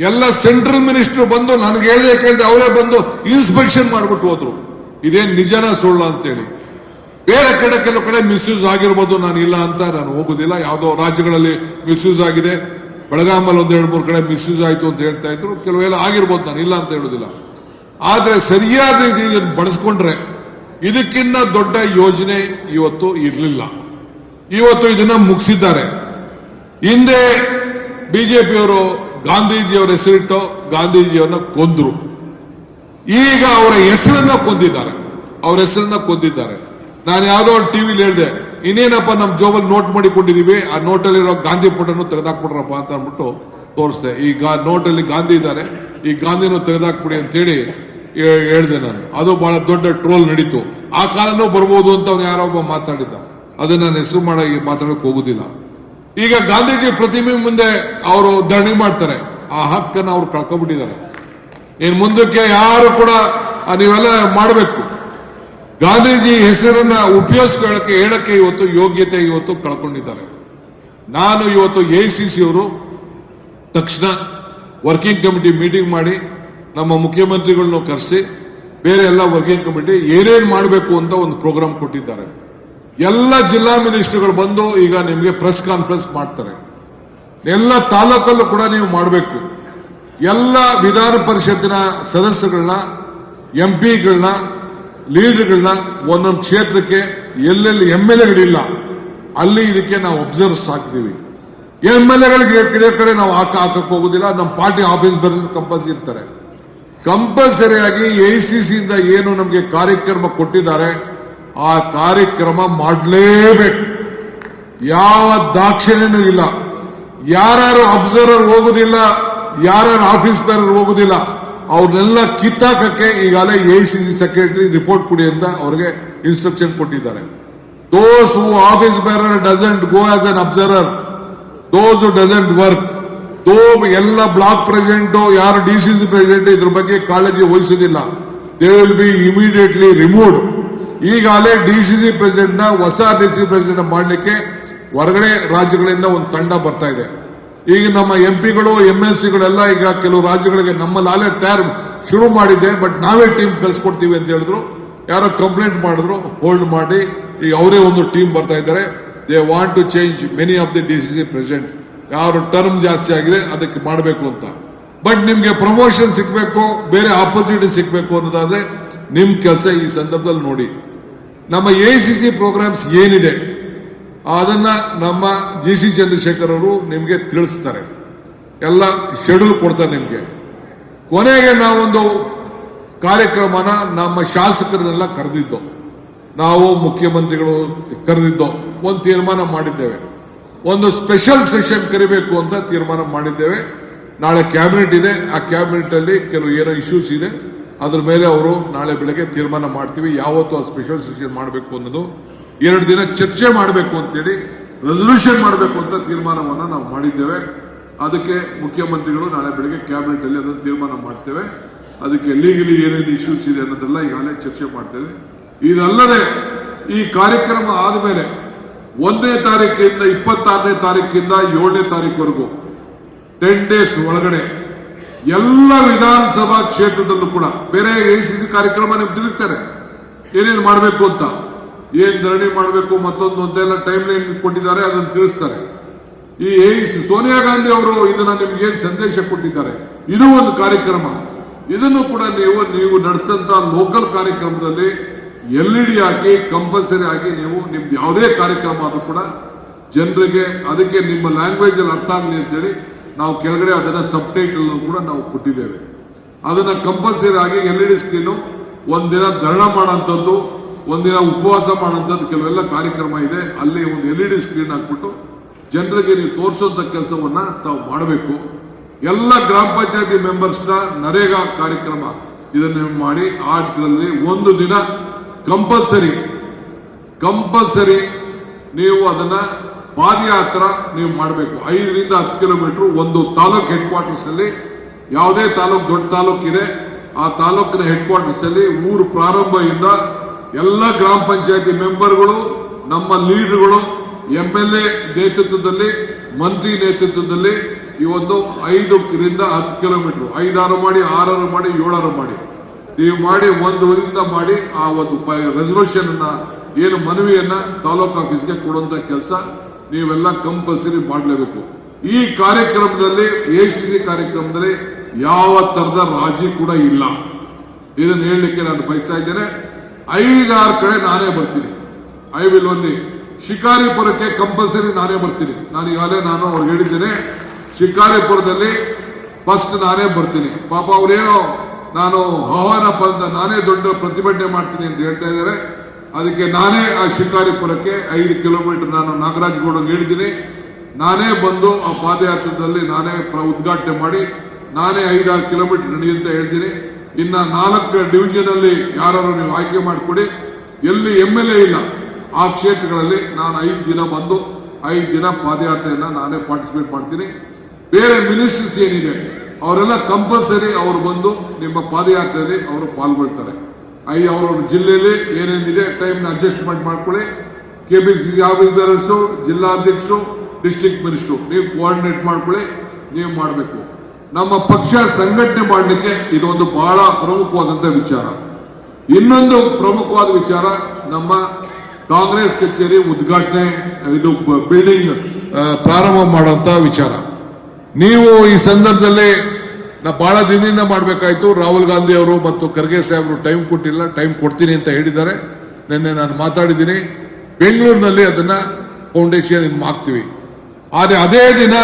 ಎಲ್ಲ ಸೆಂಟ್ರಲ್ ಮಿನಿಸ್ಟರ್ ಬಂದು ನನಗೆ ಕೇಳಿದೆ ಅವರೇ ಬಂದು ಇನ್ಸ್ಪೆಕ್ಷನ್ ಮಾಡ್ಬಿಟ್ಟು ಹೋದ್ರು. ಇದೇನ್ ನಿಜನ ಸುಳ್ಳ ಅಂತೇಳಿ. ಬೇರೆ ಕಡೆ ಕೆಲವು ಕಡೆ ಮಿಸ್ಯೂಸ್ ಆಗಿರ್ಬೋದು, ನಾನು ಇಲ್ಲ ಅಂತ ನಾನು ಹೋಗುದಿಲ್ಲ. ಯಾವುದೋ ರಾಜ್ಯಗಳಲ್ಲಿ ಮಿಸ್ಯೂಸ್ ಆಗಿದೆ, ಬೆಳಗಾಮಲ್ಲಿ 1-2-3 ಕಡೆ ಮಿಸ್ಯೂಸ್ ಆಯ್ತು ಅಂತ ಹೇಳ್ತಾ ಇದ್ರು. ಕೆಲವೆಲ್ಲ ಆಗಿರ್ಬೋದು, ನಾನು ಇಲ್ಲ ಅಂತ ಹೇಳುದಿಲ್ಲ. ಆದ್ರೆ ಸರಿಯಾದ ಇದನ್ನು ಬಳಸ್ಕೊಂಡ್ರೆ ಇದಕ್ಕಿಂತ ದೊಡ್ಡ ಯೋಜನೆ ಇವತ್ತು ಇರಲಿಲ್ಲ. ಇವತ್ತು ಇದನ್ನ ಮುಗಿಸಿದ್ದಾರೆ. ಹಿಂದೆ ಬಿಜೆಪಿಯವರು ಗಾಂಧೀಜಿಯವರ ಹೆಸರಿಟ್ಟು ಗಾಂಧೀಜಿಯವರನ್ನ ಕೊಂದ್ರು. ಈಗ ಅವರ ಹೆಸರನ್ನ ಕೊಂದಿದ್ದಾರೆ. ನಾನು ಯಾವುದೋ ಒಂದು ಟಿವಿಲಿ ಹೇಳಿದೆ, ಇನ್ನೇನಪ್ಪ ನಮ್ಮ ಜೋಬಲ್ಲಿ ನೋಟ್ ಮಾಡಿಕೊಂಡಿದೀವಿ, ಆ ನೋಟಲ್ಲಿರೋ ಗಾಂಧಿ ಫೋಟೋನು ತೆಗೆದಾಕ್ಬಿಡ್ರಪ್ಪ ಅಂತ ಅಂದ್ಬಿಟ್ಟು ತೋರಿಸ್ದೆ. ಈ ನೋಟಲ್ಲಿ ಗಾಂಧಿ ಇದ್ದಾರೆ, ಈ ಗಾಂಧಿನೂ ತೆಗೆದಾಕ್ಬಿಡಿ ಅಂತ ಹೇಳಿ ಹೇಳಿದೆ ನಾನು. ಅದು ಬಹಳ ದೊಡ್ಡ ಟ್ರೋಲ್ ನಡೀತು. ಆ ಕಾಲನೂ ಬರ್ಬೋದು ಅಂತ ಅವ್ನು ಯಾರೋ ಒಬ್ಬ ಮಾತಾಡಿದ್ದ. ಅದನ್ನ ನಾನು ಹೆಸರು ಮಾತಾಡೋಕೆ ಹೋಗುದಿಲ್ಲ. ಈಗ ಗಾಂಧೀಜಿ ಪ್ರತಿಮೆ ಮುಂದೆ ಅವರು ಧರಣಿ ಮಾಡ್ತಾರೆ, ಆ ಹಕ್ಕನ್ನು ಅವ್ರು ಕಳ್ಕೊಂಡ್ಬಿಟ್ಟಿದ್ದಾರೆ. ಇನ್ನು ಮುಂದಕ್ಕೆ ಯಾರು ಕೂಡ ನೀವೆಲ್ಲ ಮಾಡಬೇಕು. ಗಾಂಧೀಜಿ ಹೆಸರನ್ನ ಉಪಯೋಗಿಸ್ಕೊಳ್ಳಕ್ಕೆ ಹೇಳಕ್ಕೆ ಇವತ್ತು ಯೋಗ್ಯತೆ ಇವತ್ತು ಕಳ್ಕೊಂಡಿದ್ದಾರೆ. ನಾನು ಇವತ್ತು AICC ಅವರು ತಕ್ಷಣ ವರ್ಕಿಂಗ್ ಕಮಿಟಿ ಮೀಟಿಂಗ್ ಮಾಡಿ ನಮ್ಮ ಮುಖ್ಯಮಂತ್ರಿಗಳನ್ನ ಕರೆಸಿ ಬೇರೆ ಎಲ್ಲ ವರ್ಕಿಂಗ್ ಕಮಿಟಿ ಏನೇನು ಮಾಡಬೇಕು ಅಂತ ಒಂದು ಪ್ರೋಗ್ರಾಮ್ ಕೊಟ್ಟಿದ್ದಾರೆ. ಎಲ್ಲ ಜಿಲ್ಲಾ ಮಿನಿಸ್ಟರ್ಗಳು ಬಂದು ಈಗ ನಿಮಗೆ ಪ್ರೆಸ್ ಕಾನ್ಫರೆನ್ಸ್ ಮಾಡ್ತಾರೆ. ಎಲ್ಲ ತಾಲೂಕಲ್ಲೂ ಕೂಡ ನೀವು ಮಾಡಬೇಕು. ಎಲ್ಲ ವಿಧಾನ ಪರಿಷತ್ತಿನ ಸದಸ್ಯಗಳನ್ನ, MP ಗಳನ್ನ, ಲೀಡರ್ಗಳನ್ನ ಒಂದೊಂದು ಕ್ಷೇತ್ರಕ್ಕೆ ಎಲ್ಲೆಲ್ಲಿ MLAಗಳಿಲ್ಲ ಅಲ್ಲಿ ಇದಕ್ಕೆ ನಾವು ಅಬ್ಸರ್ವ್ಸ್ ಹಾಕ್ತೀವಿ. MLAಗಳಿಗೆ ಕಡೆ ನಾವು ಹಾಕಕ್ಕೆ ಹೋಗುದಿಲ್ಲ. ನಮ್ಮ ಪಾರ್ಟಿ ಆಫೀಸ್ ಬರೆದು ಕಂಪಲ್ಸರಿ ಇರ್ತಾರೆ. ಕಂಪಲ್ಸರಿಯಾಗಿ AICC ಇಂದ ಏನು ನಮಗೆ ಕಾರ್ಯಕ್ರಮ ಕೊಟ್ಟಿದ್ದಾರೆ ಆ ಕಾರ್ಯಕ್ರಮ ಮಾಡಲೇಬೇಕು. ಯಾವ ದಾಕ್ಷಿಣ್ಯನೂ ಇಲ್ಲ. ಯಾರು ಅಬ್ಸರ್ವರ್ ಹೋಗುದಿಲ್ಲ, ಯಾರು ಆಫೀಸ್ ಬೇರರ್ ಹೋಗುದಿಲ್ಲ, ಅವ್ರನ್ನೆಲ್ಲ ಕಿತ್ತಾಕಕ್ಕೆ ಈಗಾಗಲೇ AICC ಸೆಕ್ರೆಟರಿ ರಿಪೋರ್ಟ್ ಕೊಡಿ ಅಂತ ಅವ್ರಿಗೆ ಇನ್ಸ್ಟ್ರಕ್ಷನ್ ಕೊಟ್ಟಿದ್ದಾರೆ. Those who office bearer doesn't go as an observer, those who doesn't work, ಎಲ್ಲ ಬ್ಲಾಕ್ ಪ್ರೆಸಿಡೆಂಟ್, ಯಾರು DCC ಪ್ರೆಸಿಡೆಂಟ್ ಇದ್ರ ಬಗ್ಗೆ ಕಾಳಜಿ ವಹಿಸುವುದಿಲ್ಲ, they will be immediately removed. ಈಗಾಗಲೇ DCC ಪ್ರೆಸಿಡೆಂಟ್ ನ ಹೊಸ DCC ಪ್ರೆಸಿಡೆಂಟ್ ಮಾಡಲಿಕ್ಕೆ ಹೊರಗಡೆ ರಾಜ್ಯಗಳಿಂದ ಒಂದು ತಂಡ ಬರ್ತಾ ಇದೆ. ಈಗ ನಮ್ಮ MP ಗಳು MLCಗಳೆಲ್ಲ ಈಗ ಕೆಲವು ರಾಜ್ಯಗಳಿಗೆ ನಮ್ಮಲ್ಲಿ ಆಲೇ ತಯಾರು ಶುರು ಮಾಡಿದ್ದೆ, ಬಟ್ ನಾವೇ ಟೀಮ್ ಕಳಿಸ್ಕೊಡ್ತೀವಿ ಅಂತ ಹೇಳಿದ್ರು. ಯಾರೋ ಕಂಪ್ಲೇಂಟ್ ಮಾಡಿದ್ರು, ಹೋಲ್ಡ್ ಮಾಡಿ ಈಗ ಅವರೇ ಒಂದು ಟೀಮ್ ಬರ್ತಾ ಇದ್ದಾರೆ. They want to change many of the DCC president. ಯಾರು ಟರ್ಮ್ ಜಾಸ್ತಿ ಆಗಿದೆ ಅದಕ್ಕೆ ಮಾಡಬೇಕು ಅಂತ. ಬಟ್ ನಿಮ್ಗೆ ಪ್ರಮೋಷನ್ ಸಿಗ್ಬೇಕು, ಬೇರೆ ಆಪರ್ಚುನಿಟಿ ಸಿಗ್ಬೇಕು ಅನ್ನೋದಾದ್ರೆ ನಿಮ್ ಕೆಲಸ ಈ ಸಂದರ್ಭದಲ್ಲಿ ನೋಡಿ. ನಮ್ಮ AICC ಪ್ರೋಗ್ರಾಮ್ಸ್ ಏನಿದೆ ಅದನ್ನ ನಮ್ಮ GC ಚಂದ್ರಶೇಖರ್ ಅವರು ನಿಮ್ಗೆ ತಿಳಿಸ್ತಾರೆ. ಎಲ್ಲ ಶೆಡ್ಯೂಲ್ ಕೊಡ್ತಾರೆ ನಿಮ್ಗೆ. ಕೊನೆಗೆ ನಾವೊಂದು ಕಾರ್ಯಕ್ರಮನ ನಮ್ಮ ಶಾಸಕರನ್ನೆಲ್ಲ ಕರೆದಿದ್ದು, ನಾವು ಮುಖ್ಯಮಂತ್ರಿಗಳು ಕರೆದಿದ್ದು, ಒಂದು ತೀರ್ಮಾನ ಮಾಡಿದ್ದೇವೆ. ಒಂದು ಸ್ಪೆಷಲ್ ಸೆಷನ್ ಕರಿಬೇಕು ಅಂತ ತೀರ್ಮಾನ ಮಾಡಿದ್ದೇವೆ. ನಾಳೆ ಕ್ಯಾಬಿನೆಟ್ ಇದೆ, ಆ ಕ್ಯಾಬಿನೆಟ್ ಅಲ್ಲಿ ಕೆಲವು ಏನೋ ಇಶ್ಯೂಸ್ ಇದೆ, ಅದ್ರ ಮೇಲೆ ಅವರು ನಾಳೆ ಬೆಳಗ್ಗೆ ತೀರ್ಮಾನ ಮಾಡ್ತೀವಿ ಯಾವತ್ತು ಆ ಸ್ಪೆಷಲ್ ಸೆಷನ್ ಮಾಡಬೇಕು ಅನ್ನೋದು. 2 ದಿನ ಚರ್ಚೆ ಮಾಡಬೇಕು ಅಂತೇಳಿ ರೆಸಲ್ಯೂಷನ್ ಮಾಡಬೇಕು ಅಂತ ತೀರ್ಮಾನವನ್ನು ನಾವು ಮಾಡಿದ್ದೇವೆ. ಅದಕ್ಕೆ ಮುಖ್ಯಮಂತ್ರಿಗಳು ನಾಳೆ ಬೆಳಗ್ಗೆ ಕ್ಯಾಬಿನೆಟ್ ಅಲ್ಲಿ ಅದನ್ನು ತೀರ್ಮಾನ ಮಾಡ್ತೇವೆ. ಅದಕ್ಕೆ ಲೀಗಲಿ ಏನೇನು ಇಶ್ಯೂಸ್ ಇದೆ ಅನ್ನೋದೆಲ್ಲ ಈಗಾಗಲೇ ಚರ್ಚೆ ಮಾಡ್ತೇವೆ. ಇದಲ್ಲದೆ ಈ ಕಾರ್ಯಕ್ರಮ ಆದಮೇಲೆ 1ನೇ ತಾರೀಕಿಂದ 26ನೇ ತಾರೀಕಿಂದ 7ನೇ ತಾರೀಕುವರೆಗೂ 10 ಡೇಸ್ ಒಳಗಡೆ ಎಲ್ಲ ವಿಧಾನಸಭಾ ಕ್ಷೇತ್ರದಲ್ಲೂ ಕೂಡ ಬೇರೆ AICC ಕಾರ್ಯಕ್ರಮ ನಿಮ್ಗೆ ತಿಳಿಸ್ತಾರೆ ಏನೇನು ಮಾಡಬೇಕು ಅಂತ, ಏನ್ ಧರಣಿ ಮಾಡಬೇಕು, ಮತ್ತೊಂದು ಅಂತೆಲ್ಲ ಟೈಮ್ ಲೈನ್ ಕೊಟ್ಟಿದ್ದಾರೆ, ಅದನ್ನು ತಿಳಿಸ್ತಾರೆ. ಈ AICC ಸೋನಿಯಾ ಗಾಂಧಿ ಅವರು ಇದನ್ನ ನಿಮ್ಗೆ ಏನ್ ಸಂದೇಶ ಕೊಟ್ಟಿದ್ದಾರೆ, ಇದು ಒಂದು ಕಾರ್ಯಕ್ರಮ. ಇದನ್ನು ಕೂಡ ನೀವು ನಡೆಸಿದಂತ ಲೋಕಲ್ ಕಾರ್ಯಕ್ರಮದಲ್ಲಿ LED ಹಾಕಿ ಕಂಪಲ್ಸರಿ ಆಗಿ ನೀವು ನಿಮ್ದು ಯಾವುದೇ ಕಾರ್ಯಕ್ರಮ ಆದ್ರೂ ಕೂಡ ಜನರಿಗೆ ಅದಕ್ಕೆ ನಿಮ್ಮ ಲ್ಯಾಂಗ್ವೇಜ್ ಅಲ್ಲಿ ಅರ್ಥ ಆಗಲಿ ಅಂತೇಳಿ ನಾವು ಕೆಳಗಡೆ ಅದನ್ನ ಸಬ್ ಟೈಟಲ್ ಕೂಡ ನಾವು ಕೊಟ್ಟಿದ್ದೇವೆ. ಅದನ್ನ ಕಂಪಲ್ಸರಿ ಆಗಿ LED ಸ್ಕ್ರೀನು, ಒಂದಿನ ಧರಣ ಮಾಡೋಂಥದ್ದು, ಒಂದಿನ ಉಪವಾಸ ಮಾಡೋಂಥದ್ದು ಕೆಲವೆಲ್ಲ ಕಾರ್ಯಕ್ರಮ ಇದೆ. ಅಲ್ಲಿ ಒಂದು LED ಸ್ಕ್ರೀನ್ ಹಾಕ್ಬಿಟ್ಟು ಜನರಿಗೆ ನೀವು ತೋರಿಸುವಂತ ಕೆಲಸವನ್ನ ತಾವು ಮಾಡಬೇಕು. ಎಲ್ಲ ಗ್ರಾಮ ಪಂಚಾಯತಿ ಮೆಂಬರ್ಸ್ನ ನರೇಗಾ ಕಾರ್ಯಕ್ರಮ ಇದನ್ನು ಮಾಡಿ ಆ ದಿನದಲ್ಲಿ ಒಂದು ದಿನ ಕಂಪಲ್ಸರಿ ನೀವು ಅದನ್ನ ಪಾದಯಾತ್ರ ನೀವು ಮಾಡಬೇಕು. 5 ರಿಂದ 10 ಕಿಲೋಮೀಟರ್ ಒಂದು ತಾಲೂಕ್ ಹೆಡ್ ಕ್ವಾರ್ಟರ್ಸ್ ಅಲ್ಲಿ, ಯಾವುದೇ ತಾಲೂಕ್ ದೊಡ್ಡ ತಾಲೂಕ್ ಇದೆ ಆ ತಾಲೂಕಿನ ಹೆಡ್ ಕ್ವಾರ್ಟರ್ಸ್ ಅಲ್ಲಿ ಊರು ಪ್ರಾರಂಭದಿಂದ ಎಲ್ಲ ಗ್ರಾಮ ಪಂಚಾಯತಿ ಮೆಂಬರ್ಗಳು, ನಮ್ಮ ಲೀಡರ್ಗಳು, MLA ನೇತೃತ್ವದಲ್ಲಿ, ಮಂತ್ರಿ ನೇತೃತ್ವದಲ್ಲಿ ಈ ಒಂದು 5 ರಿಂದ 10 ಕಿಲೋಮೀಟರ್ 5 ಮಾಡಿ 6 ಮಾಡಿ 7 ಮಾಡಿ ನೀವು ಮಾಡಿ ಒಂದು ಊರಿಂದ ಮಾಡಿ ಆ ಒಂದು ರೆಸಲ್ಯೂಷನ್ ಅನ್ನ ಏನು ಮನವಿಯನ್ನ ತಾಲೂಕ್ ಆಫೀಸ್ಗೆ ಕೊಡುವಂತ ಕೆಲಸ ನೀವೆಲ್ಲ ಕಂಪಲ್ಸರಿ ಮಾಡಲೇಬೇಕು. ಈ ಕಾರ್ಯಕ್ರಮದಲ್ಲಿ AICC ಕಾರ್ಯಕ್ರಮದಲ್ಲಿ ಯಾವ ತರದ ರಾಜಿ ಕೂಡ ಇಲ್ಲ. ಇದನ್ನು ಹೇಳಲಿಕ್ಕೆ ನಾನು ಬಯಸ್ತಾ ಇದ್ದೇನೆ. 5-6 ಕಡೆ ನಾನೇ ಬರ್ತೀನಿ. ಐ ವಿಲ್ ಓನ್ಲಿ ಶಿಕಾರಿಪುರಕ್ಕೆ ಕಂಪಲ್ಸರಿ ನಾನೇ ಬರ್ತೀನಿ. ಈಗಾಗಲೇ ನಾನು ಅವ್ರಿಗೆ ಹೇಳಿದ್ದೇನೆ, ಶಿಕಾರಿಪುರದಲ್ಲಿ ಫಸ್ಟ್ ನಾನೇ ಬರ್ತೀನಿ. ಪಾಪ ಅವ್ರೇನೋ ನಾನು ಆಹ್ವಾನಪ್ಪ ಅಂತ ನಾನೇ ದೊಡ್ಡ ಪ್ರತಿಭಟನೆ ಮಾಡ್ತೀನಿ ಅಂತ ಹೇಳ್ತಾ ಇದ್ದಾರೆ. ಅದಕ್ಕೆ ನಾನೇ ಆ ಶಿಕಾರಿಪುರಕ್ಕೆ 5 ಕಿಲೋಮೀಟರ್ ನಾನು ನಾಗರಾಜ್ ಗೌಡಗೆ ಹೇಳಿದ್ದೀನಿ. ನಾನೇ ಬಂದು ಆ ಪಾದಯಾತ್ರದಲ್ಲಿ ನಾನೇ ಉದ್ಘಾಟನೆ ಮಾಡಿ ನಾನೇ 5-6 ಕಿಲೋಮೀಟರ್ ನಡೆಯುವಂತ ಹೇಳ್ತೀನಿ. ಇನ್ನ 4 ಡಿವಿಷನ್ ಅಲ್ಲಿ ಯಾರು ನೀವು ಆಯ್ಕೆ ಮಾಡಿಕೊಡಿ, ಎಲ್ಲಿ MLA ಇಲ್ಲ ಆ ಕ್ಷೇತ್ರಗಳಲ್ಲಿ ನಾನು 5 ದಿನ ಬಂದು 5 ದಿನ ಪಾದಯಾತ್ರೆಯನ್ನ ನಾನೇ ಪಾರ್ಟಿಸಿಪೇಟ್ ಮಾಡ್ತೀನಿ. ಬೇರೆ ಮಿನಿಸ್ಟರ್ಸ್ ಏನಿದೆ ಅವರೆಲ್ಲ ಕಂಪಲ್ಸರಿ ಅವರು ಬಂದು ನಿಮ್ಮ ಪಾದಯಾತ್ರೆಯಲ್ಲಿ ಅವರು ಪಾಲ್ಗೊಳ್ತಾರೆ. ಅವರವ್ರ ಜಿಲ್ಲೆಯಲ್ಲಿ ಏನೇನಿದೆ ಟೈಮ್ನ ಅಡ್ಜಸ್ಟ್ಮೆಂಟ್ ಮಾಡ್ಕೊಳ್ಳಿ. KPCC ಆಫೀಸರ್ಸು, ಜಿಲ್ಲಾಧ್ಯಕ್ಷರು, ಡಿಸ್ಟ್ರಿಕ್ಟ್ ಮಿನಿಸ್ಟ್ರು ನೀವು ಕೋಆರ್ಡಿನೇಟ್ ಮಾಡ್ಕೊಳ್ಳಿ. ನೀವು ಮಾಡಬೇಕು. ನಮ್ಮ ಪಕ್ಷ ಸಂಘಟನೆ ಮಾಡಲಿಕ್ಕೆ ಇದೊಂದು ಬಹಳ ಪ್ರಮುಖವಾದಂಥ ವಿಚಾರ. ಇನ್ನೊಂದು ಪ್ರಮುಖವಾದ ವಿಚಾರ ನಮ್ಮ ಕಾಂಗ್ರೆಸ್ ಕಚೇರಿ ಉದ್ಘಾಟನೆ, ಇದು ಬಿಲ್ಡಿಂಗ್ ಪ್ರಾರಂಭ ಮಾಡುವಂತ ವಿಚಾರ. ನೀವು ಈ ಸಂದರ್ಭದಲ್ಲಿ ಬಹಳ ದಿನದಿಂದ ಮಾಡಬೇಕಾಯ್ತು. ರಾಹುಲ್ ಗಾಂಧಿ ಅವರು ಮತ್ತು ಖರ್ಗೆ ಸಾಹೇಬರು ಟೈಮ್ ಕೊಟ್ಟಿಲ್ಲ, ಟೈಮ್ ಕೊಡ್ತೀನಿ ಅಂತ ಹೇಳಿದ್ದಾರೆ. ನಿನ್ನೆ ನಾನು ಮಾತಾಡಿದ್ದೀನಿ. ಬೆಂಗಳೂರಿನಲ್ಲಿ ಅದನ್ನ ಫೌಂಡೇಶನ್ ಇದು ಹಾಕ್ತೀವಿ. ಆದರೆ ಅದೇ ದಿನ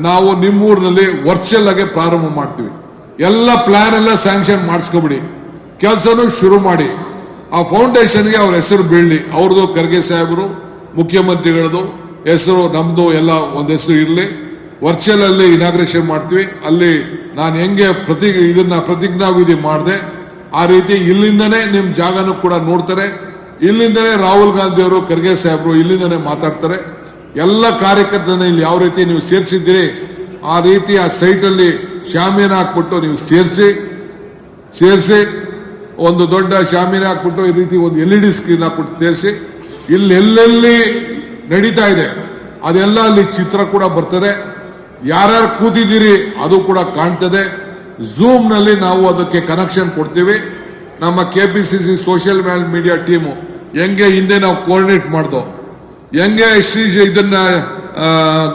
ನಾವು ನಿಮ್ಮೂರಿನಲ್ಲಿ ವರ್ಚುವಲ್ ಆಗಿ ಪ್ರಾರಂಭ ಮಾಡ್ತೀವಿ. ಎಲ್ಲ ಪ್ಲಾನ್ ಎಲ್ಲ ಸ್ಯಾಂಕ್ಷನ್ ಮಾಡಿಸ್ಕೊಬಿಡಿ, ಕೆಲಸನೂ ಶುರು ಮಾಡಿ. ಆ ಫೌಂಡೇಶನ್ಗೆ ಅವ್ರ ಹೆಸರು ಬೀಳಲಿ. ಅವ್ರದ್ದು ಖರ್ಗೆ ಸಾಹೇಬರು, ಮುಖ್ಯಮಂತ್ರಿಗಳದು ಹೆಸರು, ನಮ್ದು ಎಲ್ಲ ಒಂದು ಹೆಸರು ಇರಲಿ. ವರ್ಚುವಲ್ ಅಲ್ಲಿ ಇನಾಗ್ರೇಷನ್ ಮಾಡ್ತೀವಿ. ಅಲ್ಲಿ ನಾನು ಹೆಂಗೆ ಇದನ್ನ ಪ್ರತಿಜ್ಞಾವಿಧಿ ಮಾಡಿದೆ ಆ ರೀತಿ ಇಲ್ಲಿಂದನೇ ನಿಮ್ಮ ಜಾಗನೂ ಕೂಡ ನೋಡ್ತಾರೆ. ಇಲ್ಲಿಂದನೇ ರಾಹುಲ್ ಗಾಂಧಿ ಅವರು, ಖರ್ಗೆ ಸಾಹೇಬರು ಇಲ್ಲಿಂದನೇ ಮಾತಾಡ್ತಾರೆ. ಎಲ್ಲ ಕಾರ್ಯಕರ್ತರನ್ನ ಇಲ್ಲಿ ಯಾವ ರೀತಿ ನೀವು ಸೇರಿಸಿದ್ದೀರಿ ಆ ರೀತಿ ಆ ಸೈಟಲ್ಲಿ ಶಾಮಿಯಾನ ಹಾಕ್ಬಿಟ್ಟು ನೀವು ಸೇರಿಸಿ ಒಂದು ದೊಡ್ಡ ಶಾಮಿಯಾನ ಹಾಕ್ಬಿಟ್ಟು ಈ ರೀತಿ ಒಂದು LED ಸ್ಕ್ರೀನ್ ಹಾಕ್ಬಿಟ್ಟು ಸೇರಿಸಿ ಇಲ್ಲಿ ಎಲ್ಲೆಲ್ಲಿ ನಡೀತಾ ಇದೆ ಅದೆಲ್ಲ ಅಲ್ಲಿ ಚಿತ್ರ ಕೂಡ ಬರ್ತದೆ. ಯಾರ್ಯಾರು ಕೂತಿದ್ದೀರಿ ಅದು ಕೂಡ ಕಾಣ್ತದೆ. ಝೂಮ್ನಲ್ಲಿ ನಾವು ಅದಕ್ಕೆ ಕನೆಕ್ಷನ್ ಕೊಡ್ತೀವಿ. ನಮ್ಮ KPCC ಸೋಷಿಯಲ್ ಮೀಡಿಯಾ ಟೀಮು ಹೆಂಗೆ ಹಿಂದೆ ನಾವು ಕೋಆರ್ಡಿನೇಟ್ ಮಾಡ್ದೋ, ಹೆಂಗೆ ಇದನ್ನ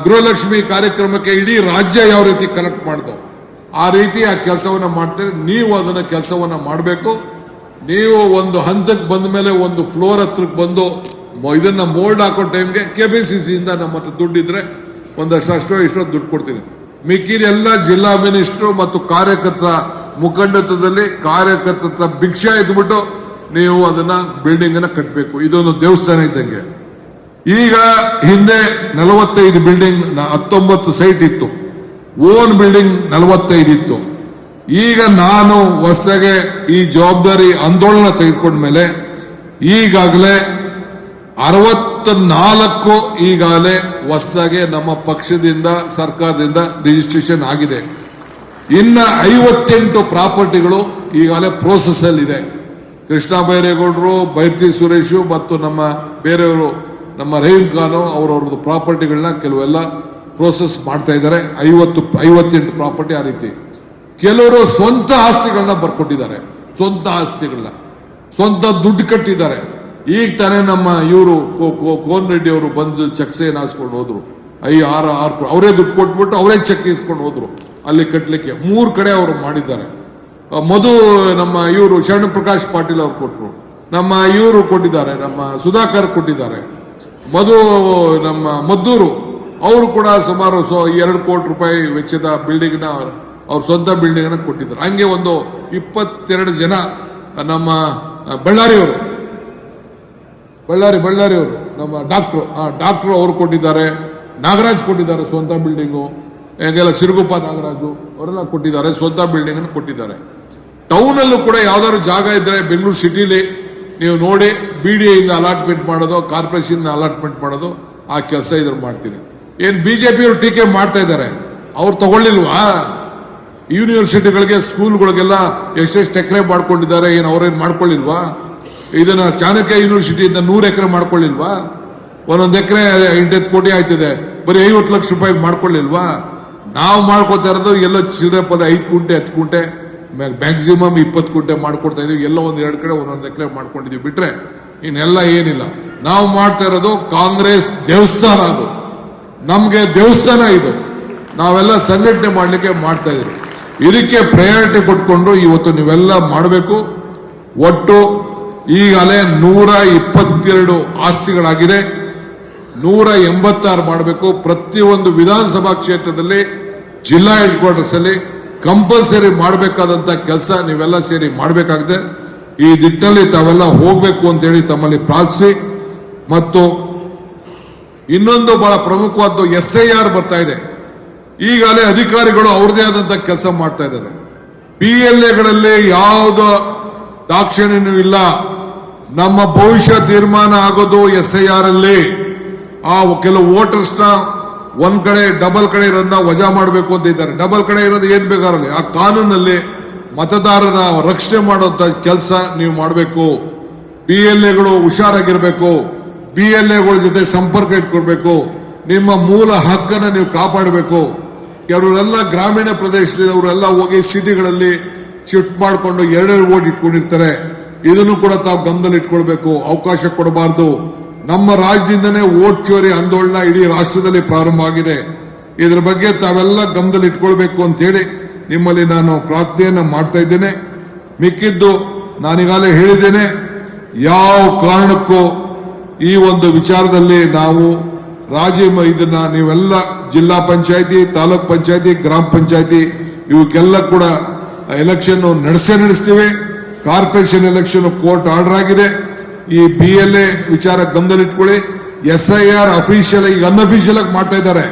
ಗೃಹಲಕ್ಷ್ಮಿ ಕಾರ್ಯಕ್ರಮಕ್ಕೆ ಇಡೀ ರಾಜ್ಯ ಯಾವ ರೀತಿ ಕನೆಕ್ಟ್ ಮಾಡ್ದೋ ಆ ರೀತಿ ಆ ಕೆಲಸವನ್ನ ಮಾಡ್ತಾರೆ. ನೀವು ಅದನ್ನ ಕೆಲಸವನ್ನ ಮಾಡಬೇಕು. ನೀವು ಒಂದು ಹಂತಕ್ಕೆ ಬಂದ ಮೇಲೆ ಒಂದು ಫ್ಲೋರ್ ಹತ್ರಕ್ಕೆ ಬಂದು ಇದನ್ನ ಮೋಲ್ಡ್ ಹಾಕೋ ಟೈಮ್ಗೆ KPCC ಇಂದ ನಮ್ಮ ಹತ್ರ ದುಡ್ಡಿದ್ರೆ ಒಂದಷ್ಟು ಇಷ್ಟೋ ದುಡ್ಡು ಕೊಡ್ತೀನಿ. ಮಿಕ್ಕಿದೆಲ್ಲ ಜಿಲ್ಲಾ ಮಿನಿಸ್ಟ್ರು ಮತ್ತು ಕಾರ್ಯಕರ್ತರ ಮುಖಂಡತ್ವದಲ್ಲಿ ಕಾರ್ಯಕರ್ತರ ಭಿಕ್ಷೆ ಇದ್ಬಿಟ್ಟು ನೀವು ಅದನ್ನ ಬಿಲ್ಡಿಂಗ್ ಅನ್ನ ಕಟ್ಟಬೇಕು. ಇದೊಂದು ದೇವಸ್ಥಾನ ಇದ್ದಂಗೆ. ಈಗ ಹಿಂದೆ 45 ಬಿಲ್ಡಿಂಗ್ 19 ಸೈಟ್ ಇತ್ತು. ಓನ್ ಬಿಲ್ಡಿಂಗ್ 45 ಇತ್ತು. ಈಗ ನಾನು ಹೊಸಗೆ ಈ ಜವಾಬ್ದಾರಿ ಆಂದೋಲನ ತೆಗೆದುಕೊಂಡ್ಮೇಲೆ ಈಗಾಗಲೇ 64 ಈಗಾಗಲೇ ಹೊಸಗೆ ನಮ್ಮ ಪಕ್ಷದಿಂದ ಸರ್ಕಾರದಿಂದ ರಿಜಿಸ್ಟ್ರೇಷನ್ ಆಗಿದೆ. ಇನ್ನ 58 ಪ್ರಾಪರ್ಟಿಗಳು ಈಗಾಗಲೇ ಪ್ರೋಸೆಸ್ ಅಲ್ಲಿ ಇದೆ. ಕೃಷ್ಣ ಬೈರೇಗೌಡರು, ಬೈರ್ತಿ ಸುರೇಶು ಮತ್ತು ನಮ್ಮ ಬೇರೆಯವರು, ನಮ್ಮ ರಹೀಂ ಖಾನು ಅವರವ್ರದ್ದು ಪ್ರಾಪರ್ಟಿಗಳನ್ನ ಕೆಲವೆಲ್ಲ ಪ್ರೋಸೆಸ್ ಮಾಡ್ತಾ ಇದ್ದಾರೆ. 58 ಪ್ರಾಪರ್ಟಿ ಆ ರೀತಿ. ಕೆಲವರು ಸ್ವಂತ ಆಸ್ತಿಗಳನ್ನ ಬರ್ಕೊಟ್ಟಿದ್ದಾರೆ. ಸ್ವಂತ ಆಸ್ತಿಗಳನ್ನ ಸ್ವಂತ ದುಡ್ಡು ಕಟ್ಟಿದ್ದಾರೆ. ಈಗ ತಾನೇ ನಮ್ಮ ಇವರು ಕೋನ್ ರೆಡ್ಡಿ ಅವರು ಬಂದು ಚೆಕ್ ಸೈನ್ ಹಾಸ್ಕೊಂಡು ಹೋದ್ರು. 6 ಅವರೇ ದುಡ್ಡು ಕೊಟ್ಬಿಟ್ಟು ಅವರೇ ಚೆಕ್ ಇಸ್ಕೊಂಡು ಹೋದ್ರು ಅಲ್ಲಿ ಕಟ್ಟಲಿಕ್ಕೆ. 3 ಕಡೆ ಅವರು ಮಾಡಿದ್ದಾರೆ. ಮಧು ನಮ್ಮ ಇವರು ಶರಣ ಪ್ರಕಾಶ್ ಪಾಟೀಲ್ ಅವರು ಕೊಟ್ಟರು. ನಮ್ಮ ಇವರು ಕೊಟ್ಟಿದ್ದಾರೆ, ನಮ್ಮ ಸುಧಾಕರ್ ಕೊಟ್ಟಿದ್ದಾರೆ. ಮಧು ನಮ್ಮ ಮದ್ದೂರು ಅವರು ಕೂಡ ಸುಮಾರು 2 ಕೋಟಿ ರೂಪಾಯಿ ವೆಚ್ಚದ ಬಿಲ್ಡಿಂಗ್ನ ಅವ್ರ ಸ್ವಂತ ಬಿಲ್ಡಿಂಗ್ ಅನ್ನ ಕೊಟ್ಟಿದ್ದಾರೆ. ಹಂಗೆ ಒಂದು 22 ಜನ ನಮ್ಮ ಬಳ್ಳಾರಿಯವರು ನಮ್ಮ ಡಾಕ್ಟ್ರು ಅವರು ಕೊಟ್ಟಿದ್ದಾರೆ. ನಾಗರಾಜ್ ಕೊಟ್ಟಿದ್ದಾರೆ ಸ್ವಂತ ಬಿಲ್ಡಿಂಗು. ಹೆಂಗೆಲ್ಲ ಸಿರುಗುಪ್ಪ ನಾಗರಾಜು ಅವರೆಲ್ಲ ಕೊಟ್ಟಿದ್ದಾರೆ, ಸ್ವಂತ ಬಿಲ್ಡಿಂಗ್ ಅನ್ನು ಕೊಟ್ಟಿದ್ದಾರೆ. ಟೌನ್ ಅಲ್ಲೂ ಕೂಡ ಯಾವ್ದಾದ್ರು ಜಾಗ ಇದ್ರೆ ಬೆಂಗಳೂರು ಸಿಟಿಲಿ ನೀವು ನೋಡಿ BDA ಇಂದ ಅಲಾಟ್ಮೆಂಟ್ ಮಾಡೋದು, ಕಾರ್ಪೊರೇಷನ್ ಅಲಾಟ್ಮೆಂಟ್ ಮಾಡೋದು ಆ ಕೆಲಸ ಇದ್ರ ಮಾಡ್ತೀನಿ. ಏನ್ BJP ಅವರು ಟೀಕೆ ಮಾಡ್ತಾ ಇದ್ದಾರೆ, ಅವ್ರು ತಗೊಳ್ಳಿಲ್ವಾ? ಯೂನಿವರ್ಸಿಟಿಗಳಿಗೆ ಸ್ಕೂಲ್ಗಳಿಗೆಲ್ಲ ಎಷ್ಟೆಷ್ಟು ಎಕರೆ ಮಾಡ್ಕೊಂಡಿದ್ದಾರೆ, ಏನು ಅವ್ರೇನು ಮಾಡ್ಕೊಳ್ಳಿಲ್ವಾ? ಇದನ್ನ ಚಾಣಕ್ಯ ಯೂನಿವರ್ಸಿಟಿಯಿಂದ 100 ಎಕರೆ ಮಾಡ್ಕೊಳ್ಳಿಲ್ವಾ? ಒಂದೊಂದು ಎಕರೆ 8 ಕೋಟಿ ಆಯ್ತದೆ, ಬರೀ 50 ಲಕ್ಷ ರೂಪಾಯಿ ಮಾಡ್ಕೊಳ್ಳಿಲ್ವಾ? ನಾವು ಮಾಡ್ಕೊತಾ ಇರೋದು ಎಲ್ಲ ಚಿಲ್ಲರೆ ಪದ 5 ಕುಂಟೆ 10 ಕುಂಟೆ ಮ್ಯಾಕ್ಸಿಮಮ್ 20 ಕುಂಟೆ ಮಾಡ್ಕೊಡ್ತಾ ಇದೀವಿ. ಎಲ್ಲ 1-2 ಕಡೆ ಒಂದೊಂದು ಎಕರೆ ಮಾಡ್ಕೊಂಡಿದೀವಿ ಬಿಟ್ರೆ ಇನ್ನೆಲ್ಲ ಏನಿಲ್ಲ. ನಾವು ಮಾಡ್ತಾ ಇರೋದು ಕಾಂಗ್ರೆಸ್ ದೇವಸ್ಥಾನ, ಅದು ನಮ್ಗೆ ದೇವಸ್ಥಾನ ಇದು. ನಾವೆಲ್ಲ ಸಂಘಟನೆ ಮಾಡ್ಲಿಕ್ಕೆ ಮಾಡ್ತಾ ಇದೀವಿ. ಇದಕ್ಕೆ ಪ್ರಯಾರಿಟಿ ಕೊಟ್ಕೊಂಡು ಇವತ್ತು ನೀವೆಲ್ಲ ಮಾಡಬೇಕು. ಒಟ್ಟು ಈಗಾಗಲೇ 122 ಆಸ್ತಿಗಳಾಗಿದೆ. 186 ಮಾಡಬೇಕು. ಪ್ರತಿಯೊಂದು ವಿಧಾನಸಭಾ ಕ್ಷೇತ್ರದಲ್ಲಿ ಜಿಲ್ಲಾ ಹೆಡ್ ಕ್ವಾರ್ಟರ್ಸ್ ಅಲ್ಲಿ ಕಂಪಲ್ಸರಿ ಮಾಡಬೇಕಾದಂತ ಕೆಲಸ ನೀವೆಲ್ಲ ಸೇರಿ ಮಾಡಬೇಕಾಗಿದೆ. ಈ ದಿಟ್ಟಿನಲ್ಲಿ ತಾವೆಲ್ಲ ಹೋಗ್ಬೇಕು ಅಂತೇಳಿ ತಮ್ಮಲ್ಲಿ ಪ್ರಾರ್ಥಿಸಿ, ಮತ್ತು ಇನ್ನೊಂದು ಬಹಳ ಪ್ರಮುಖವಾದ್ದು SIR ಬರ್ತಾ ಇದೆ. ಈಗಾಗಲೇ ಅಧಿಕಾರಿಗಳು ಅವ್ರದೇ ಆದಂತ ಕೆಲಸ ಮಾಡ್ತಾ ಇದ್ದಾರೆ. PLAಗಳಲ್ಲಿ ಯಾವುದೋ ದಾಕ್ಷಿಣ್ಯನೂ ಇಲ್ಲ. ನಮ್ಮ ಭವಿಷ್ಯ ತೀರ್ಮಾನ ಆಗೋದು SIR ಅಲ್ಲಿ. ಆ ಕೆಲವು ವೋಟರ್ಸ್ನ ಒಂದ್ ಕಡೆ ಡಬಲ್ ಕಡೆ ಇರೋದನ್ನ ವಜಾ ಮಾಡಬೇಕು ಅಂತ ಇದ್ದಾರೆ. ಡಬಲ್ ಕಡೆ ಇರೋದು ಏನ್ ಬೇಕಾರಲ್ಲಿ ಆ ಕಾನೂನಲ್ಲಿ ಮತದಾರರ ರಕ್ಷಣೆ ಮಾಡುವಂತ ಕೆಲಸ ನೀವು ಮಾಡಬೇಕು. PLAಗಳು ಹುಷಾರಾಗಿರ್ಬೇಕು. PLAಗಳ ಜೊತೆ ಸಂಪರ್ಕ ಇಟ್ಕೊಳ್ಬೇಕು. ನಿಮ್ಮ ಮೂಲ ಹಕ್ಕನ್ನು ನೀವು ಕಾಪಾಡಬೇಕು. ಕೆಲವರೆಲ್ಲ ಗ್ರಾಮೀಣ ಪ್ರದೇಶದವರೆಲ್ಲ ಹೋಗಿ ಸಿಟಿಗಳಲ್ಲಿ ಶಿಫ್ಟ್ ಮಾಡಿಕೊಂಡು 2 ವೋಟ್ ಇಟ್ಕೊಂಡಿರ್ತಾರೆ. ಇದನ್ನು ಕೂಡ ತಾವು ಗಮನದಲ್ಲಿ ಇಟ್ಕೊಳ್ಬೇಕು. ಅವಕಾಶ ಕೊಡಬಾರ್ದು. ನಮ್ಮ ರಾಜ್ಯದಿಂದನೇ ವೋಟ್ ಚೋರಿ ಆಂದೋಲನ ಇಡೀ ರಾಷ್ಟ್ರದಲ್ಲಿ ಪ್ರಾರಂಭ ಆಗಿದೆ. ಇದ್ರ ಬಗ್ಗೆ ತಾವೆಲ್ಲ ಗಮನದಲ್ಲಿ ಇಟ್ಕೊಳ್ಬೇಕು ಅಂತ ಹೇಳಿ ನಿಮ್ಮಲ್ಲಿ ನಾನು ಪ್ರಾರ್ಥನೆಯನ್ನು ಮಾಡ್ತಾ ಇದ್ದೇನೆ. ಮಿಕ್ಕಿದ್ದು ನಾನೀಗಾಗಲೇ ಹೇಳಿದ್ದೇನೆ, ಯಾವ ಕಾರಣಕ್ಕೂ ಈ ಒಂದು ವಿಚಾರದಲ್ಲಿ ನಾವು ರಾಜಿ ಇದನ್ನ ನೀವೆಲ್ಲ ಜಿಲ್ಲಾ ಪಂಚಾಯತಿ, ತಾಲೂಕ್ ಪಂಚಾಯತಿ, ಗ್ರಾಮ ಪಂಚಾಯತಿ ಇವಕ್ಕೆಲ್ಲ ಕೂಡ ಎಲೆಕ್ಷನ್ ನಡೆಸ್ತೀವಿ. ಕಾರ್ಪೊರೇಷನ್ ಎಲೆಕ್ಷನ್ ಕೋರ್ಟ್ ಆರ್ಡರ್ ಆಗಿದೆ. ಈ PLA ವಿಚಾರ ಗಮನದಲ್ಲಿಟ್ಕೊಳ್ಳಿ. SIR ಅಫಿಷಿಯಲ್ ಈಗ ಅನ್ಅಫಿಷಿಯಲ್ ಆಗಿ ಮಾಡ್ತಾ ಇದ್ದಾರೆ.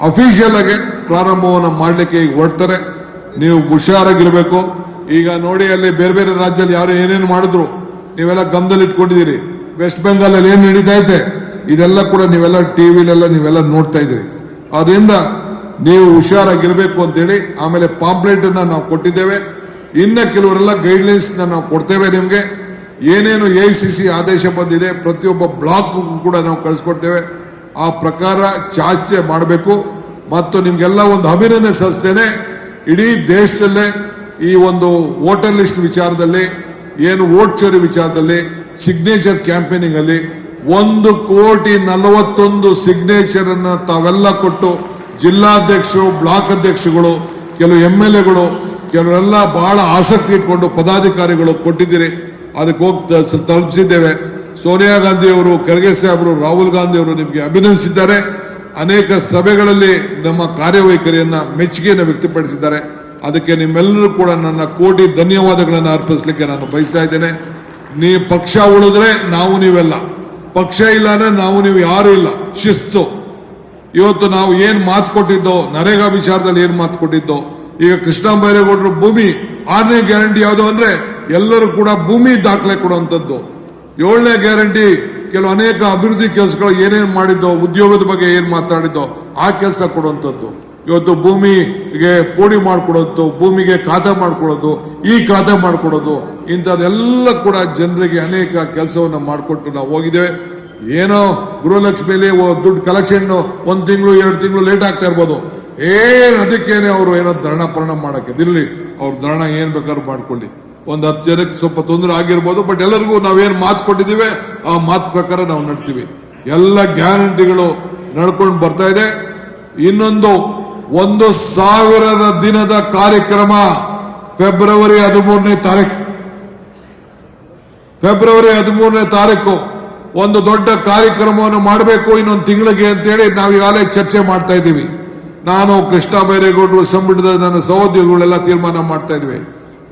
ಅಫಿಷಿಯಲ್ ಆಗಿ ಪ್ರಾರಂಭವನ್ನು ಮಾಡಲಿಕ್ಕೆ ಈಗ ಹೊರಡ್ತಾರೆ. ನೀವು ಹುಷಾರಾಗಿರ್ಬೇಕು. ಈಗ ನೋಡಿ, ಅಲ್ಲಿ ಬೇರೆ ಬೇರೆ ರಾಜ್ಯದಲ್ಲಿ ಯಾರು ಏನೇನು ಮಾಡಿದ್ರು ನೀವೆಲ್ಲ ಗಮನದಲ್ಲಿ ಇಟ್ಕೊಂಡಿದ್ದೀರಿ. ವೆಸ್ಟ್ ಬೆಂಗಾಲಲ್ಲಿ ಏನು ನಡೀತಾ ಇದೆ ಇದೆಲ್ಲ ಕೂಡ ನೀವೆಲ್ಲ ಟಿವಿಲೆಲ್ಲ ನೀವೆಲ್ಲ ನೋಡ್ತಾ ಇದ್ದೀರಿ. ಅದರಿಂದ ನೀವು ಹುಷಾರಾಗಿರ್ಬೇಕು ಅಂತೇಳಿ ಆಮೇಲೆ ಪಾಂಪ್ಲೆಟ್ ಅನ್ನ ನಾವು ಕೊಟ್ಟಿದ್ದೇವೆ. ಇನ್ನ ಕೆಲವರೆಲ್ಲ ಗೈಡ್ಲೈನ್ಸ್ ನಾವು ಕೊಡ್ತೇವೆ. ನಿಮಗೆ ಏನೇನು AICC ಆದೇಶ ಬಂದಿದೆ ಪ್ರತಿಯೊಬ್ಬ ಬ್ಲಾಕ್ ಕೂಡ ನಾವು ಕಳಿಸ್ಕೊಡ್ತೇವೆ. ಆ ಪ್ರಕಾರ ಚರ್ಚೆ ಮಾಡಬೇಕು. ಮತ್ತು ನಿಮ್ಗೆಲ್ಲ ಒಂದು ಅಭಿನಂದನೆ ಸಲ್ಲಿಸ್ತೇನೆ. ಇಡೀ ದೇಶದಲ್ಲೇ ಈ ಒಂದು ವೋಟರ್ ಲಿಸ್ಟ್ ವಿಚಾರದಲ್ಲಿ, ಏನು ವೋಟ್ ಚೋರಿ ವಿಚಾರದಲ್ಲಿ, ಸಿಗ್ನೇಚರ್ ಕ್ಯಾಂಪೇನಿಂಗ್ ಅಲ್ಲಿ 1,41,00,000 ಸಿಗ್ನೇಚರ್ ಅನ್ನ ತಾವೆಲ್ಲ ಕೊಟ್ಟು ಜಿಲ್ಲಾಧ್ಯಕ್ಷರು, ಬ್ಲಾಕ್ ಅಧ್ಯಕ್ಷಗಳು, ಕೆಲವು MLAಗಳು, ಕೆಲವರೆಲ್ಲ ಬಹಳ ಆಸಕ್ತಿ ಇಟ್ಕೊಂಡು ಪದಾಧಿಕಾರಿಗಳು ಕೊಟ್ಟಿದ್ದೀರಿ. ಅದಕ್ಕೆ ಹೋಗಿ ತಲುಪಿಸಿದ್ದೇವೆ. ಸೋನಿಯಾ ಗಾಂಧಿ ಅವರು, ಖರ್ಗೆ ಸಾಹೇಬರು, ರಾಹುಲ್ ಗಾಂಧಿ ಅವರು ನಿಮಗೆ ಅಭಿನಂದಿಸಿದ್ದಾರೆ. ಅನೇಕ ಸಭೆಗಳಲ್ಲಿ ನಮ್ಮ ಕಾರ್ಯವೈಖರಿಯನ್ನ ಮೆಚ್ಚುಗೆಯನ್ನು ವ್ಯಕ್ತಪಡಿಸಿದ್ದಾರೆ. ಅದಕ್ಕೆ ನಿಮ್ಮೆಲ್ಲರೂ ಕೂಡ ನನ್ನ ಕೋಟಿ ಧನ್ಯವಾದಗಳನ್ನು ಅರ್ಪಿಸಲಿಕ್ಕೆ ನಾನು ಬಯಸ್ತಾ ಇದ್ದೇನೆ. ನೀವು ಪಕ್ಷ ಉಳಿದ್ರೆ ನಾವು ನೀವೆಲ್ಲ, ಪಕ್ಷ ಇಲ್ಲ ಅಂದ್ರೆ ನಾವು ನೀವು ಯಾರು ಇಲ್ಲ. ಶಿಸ್ತು. ಇವತ್ತು ನಾವು ಏನ್ ಮಾತು ಕೊಟ್ಟಿದ್ದೋ, ನರೇಗಾ ವಿಚಾರದಲ್ಲಿ ಏನ್ ಮಾತು ಕೊಟ್ಟಿದ್ದೋ, ಈಗ ಕೃಷ್ಣ ಬೈರೇಗೌಡರು ಭೂಮಿ 6ನೇ ಗ್ಯಾರಂಟಿ ಯಾವುದು ಅಂದ್ರೆ ಎಲ್ಲರೂ ಕೂಡ ಭೂಮಿ ದಾಖಲೆ ಕೊಡುವಂಥದ್ದು. 7ನೇ ಗ್ಯಾರಂಟಿ ಕೆಲವು ಅನೇಕ ಅಭಿವೃದ್ಧಿ ಕೆಲಸಗಳು ಏನೇನು ಮಾಡಿದ್ದೋ, ಉದ್ಯೋಗದ ಬಗ್ಗೆ ಏನ್ ಮಾತಾಡಿದ್ದೋ ಆ ಕೆಲಸ ಕೊಡುವಂಥದ್ದು. ಇವತ್ತು ಭೂಮಿಗೆ ಪೋಡಿ ಮಾಡಿಕೊಡೋದು, ಭೂಮಿಗೆ ಖಾತೆ ಮಾಡಿಕೊಡೋದು, ಈ ಖಾತೆ ಮಾಡಿಕೊಡೋದು, ಇಂಥದ್ದೆಲ್ಲ ಕೂಡ ಜನರಿಗೆ ಅನೇಕ ಕೆಲಸವನ್ನು ಮಾಡಿಕೊಟ್ಟು ನಾವು ಹೋಗಿದ್ದೇವೆ. ಏನೋ ಗೃಹಲಕ್ಷ್ಮಿಯಲ್ಲಿ ದುಡ್ಡು ಕಲೆಕ್ಷನ್ 1 ತಿಂಗಳು 2 ತಿಂಗಳು ಲೇಟ್ ಆಗ್ತಾ ಇರ್ಬೋದು. ಅದಕ್ಕೇನೆ ಅವರು ಏನೋ ಧರಣ ಮಾಡಕ್ಕೆ ದಿಲ್ಲಿ ಅವ್ರ ಧರಣ ಏನ್ ಬೇಕಾದ್ರೂ ಮಾಡ್ಕೊಳ್ಳಿ. 10 ಜನಕ್ಕೆ ಸ್ವಲ್ಪ ತೊಂದರೆ ಆಗಿರ್ಬೋದು. ಬಟ್ ಎಲ್ಲರಿಗೂ ನಾವೇನು ಮಾತು ಕೊಟ್ಟಿದ್ದೀವಿ ಆ ಮಾತು ಪ್ರಕಾರ ನಾವು ನಡ್ತೀವಿ. ಎಲ್ಲ ಗ್ಯಾರಂಟಿಗಳು ನಡ್ಕೊಂಡು ಬರ್ತಾ ಇದೆ. ಇನ್ನೊಂದು 1,000 ದಿನದ ಕಾರ್ಯಕ್ರಮ ಫೆಬ್ರವರಿ 13ನೇ ತಾರೀಕು ಒಂದು ದೊಡ್ಡ ಕಾರ್ಯಕ್ರಮವನ್ನು ಮಾಡಬೇಕು ಇನ್ನೊಂದು ತಿಂಗಳಿಗೆ ಅಂತೇಳಿ ನಾವು ಈಗಾಗಲೇ ಚರ್ಚೆ ಮಾಡ್ತಾ ಇದ್ದೀವಿ. ನಾನು, ಕೃಷ್ಣ ಬೈರೇಗೌಡರು, ಸಂಬಂಧದ ನನ್ನ ಸಹೋದ್ಯೋಗಿಗಳೆಲ್ಲ ತೀರ್ಮಾನ ಮಾಡ್ತಾ ಇದ್ವಿ.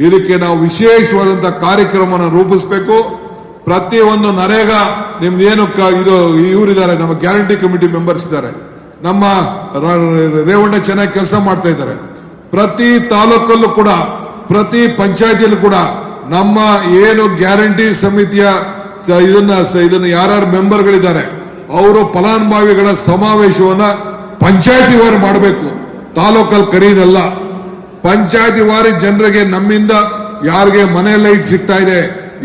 ಇದಕ್ಕೆ ನಾವು ವಿಶೇಷವಾದಂತಹ ಕಾರ್ಯಕ್ರಮವನ್ನು ರೂಪಿಸಬೇಕು. ಪ್ರತಿಯೊಂದು ನರೇಗಾ ನಿಮ್ದು ಏನು ಇದು ಇವರಿದ್ದಾರೆ, ನಮ್ಮ ಗ್ಯಾರಂಟಿ ಕಮಿಟಿ ಮೆಂಬರ್ಸ್ ಇದ್ದಾರೆ, ನಮ್ಮ ರೇವಣ್ಣ ಚೆನ್ನಾಗಿ ಕೆಲಸ ಮಾಡ್ತಾ ಇದ್ದಾರೆ. ಪ್ರತಿ ತಾಲೂಕಲ್ಲೂ ಕೂಡ, ಪ್ರತಿ ಪಂಚಾಯತಿಯಲ್ಲೂ ಕೂಡ ನಮ್ಮ ಏನು ಗ್ಯಾರಂಟಿ ಸಮಿತಿಯ ಇದನ್ನ ಯಾರ್ಯಾರು ಮೆಂಬರ್ಗಳಿದ್ದಾರೆ ಅವರು ಫಲಾನುಭವಿಗಳ ಸಮಾವೇಶವನ್ನ ಪಂಚಾಯತಿ ವಾರು ಮಾಡಬೇಕು. ತಾಲೂಕಲ್ಲಿ ಕರೀದಲ್ಲ, ಪಂಚಾಯತಿ ವಾರಿ ಜನರಿಗೆ ನಮ್ಮಿಂದ ಯಾರಿಗೆ ಮನೆ ಲೈಟ್ ಸಿಗ್ತಾ ಇದೆ,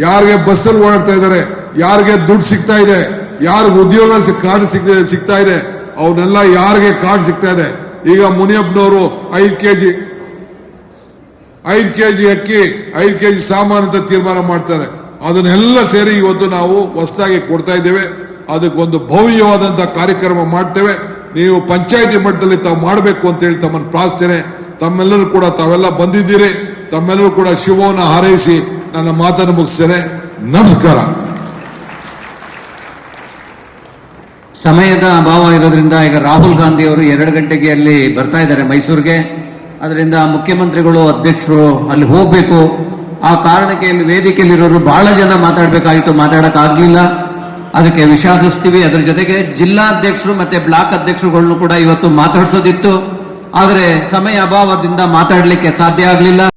ಯಾರಿಗೆ ಬಸ್ಸಲ್ಲಿ ಓಡಾಡ್ತಾ ಇದ್ದಾರೆ, ಯಾರಿಗೆ ದುಡ್ಡು ಸಿಗ್ತಾ ಇದೆ, ಯಾರಿಗೆ ಉದ್ಯೋಗ ಕಾರ್ಡ್ ಸಿಗ್ತಾ ಇದೆ, ಅವನ್ನೆಲ್ಲ ಯಾರಿಗೆ ಕಾರ್ಡ್ ಸಿಗ್ತಾ ಇದೆ. ಈಗ ಮುನಿಯಪ್ಪನವರು 5 ಕೆಜಿ ಅಕ್ಕಿ, 5 ಕೆಜಿ ಸಾಮಾನು ಅಂತ ತೀರ್ಮಾನ ಮಾಡ್ತಾರೆ. ಅದನ್ನೆಲ್ಲ ಸೇರಿ ಇವತ್ತು ನಾವು ಹೊಸದಾಗಿ ಕೊಡ್ತಾ ಇದ್ದೇವೆ. ಅದಕ್ಕೊಂದು ಭವ್ಯವಾದಂತಹ ಕಾರ್ಯಕ್ರಮ ಮಾಡ್ತೇವೆ. ನೀವು ಪಂಚಾಯತಿ ಮಟ್ಟದಲ್ಲಿ ತಾವು ಮಾಡಬೇಕು ಅಂತ ಹೇಳಿ ತಮ್ಮನ್ನು ಪ್ರಾರ್ಥನೆ. ತಮ್ಮೆಲ್ಲರೂ ಕೂಡ ತಾವೆಲ್ಲ ಬಂದಿದ್ದೀರಿ. ತಮ್ಮೆಲ್ಲರೂ ಕೂಡ ಶುಭವನ್ನು ಹಾರೈಸಿ ನನ್ನ ಮಾತನ್ನು ಮುಗಿಸ್ತೇನೆ. ನಮಸ್ಕಾರ. ಸಮಯದ ಅಭಾವ ಇರೋದ್ರಿಂದ ಈಗ ರಾಹುಲ್ ಗಾಂಧಿ ಅವರು 2 ಗಂಟೆಗೆ ಅಲ್ಲಿ ಬರ್ತಾ ಇದ್ದಾರೆ ಮೈಸೂರಿಗೆ. ಅದರಿಂದ ಮುಖ್ಯಮಂತ್ರಿಗಳು, ಅಧ್ಯಕ್ಷರು ಅಲ್ಲಿ ಹೋಗ್ಬೇಕು. ಆ ಕಾರಣಕ್ಕೆ ಇಲ್ಲಿ ವೇದಿಕೆಯಲ್ಲಿರೋರು ಬಹಳ ಜನ ಮಾತಾಡಬೇಕಾಗಿತ್ತು, ಮಾತಾಡಕ್ಕಾಗ್ಲಿಲ್ಲ. ಅದಕ್ಕೆ ವಿಷಾದಿಸ್ತೀವಿ. ಅದರ ಜೊತೆಗೆ ಜಿಲ್ಲಾಧ್ಯಕ್ಷರು ಮತ್ತೆ ಬ್ಲಾಕ್ ಅಧ್ಯಕ್ಷರುಗಳನ್ನು ಕೂಡ ಇವತ್ತು ಮಾತಾಡ್ಸೋದಿತ್ತು. ಆದರೆ ಸಮಯ ಅಭಾವದಿಂದ ಮಾತಾಡಲಿಕ್ಕೆ ಸಾಧ್ಯ ಆಗಲಿಲ್ಲ.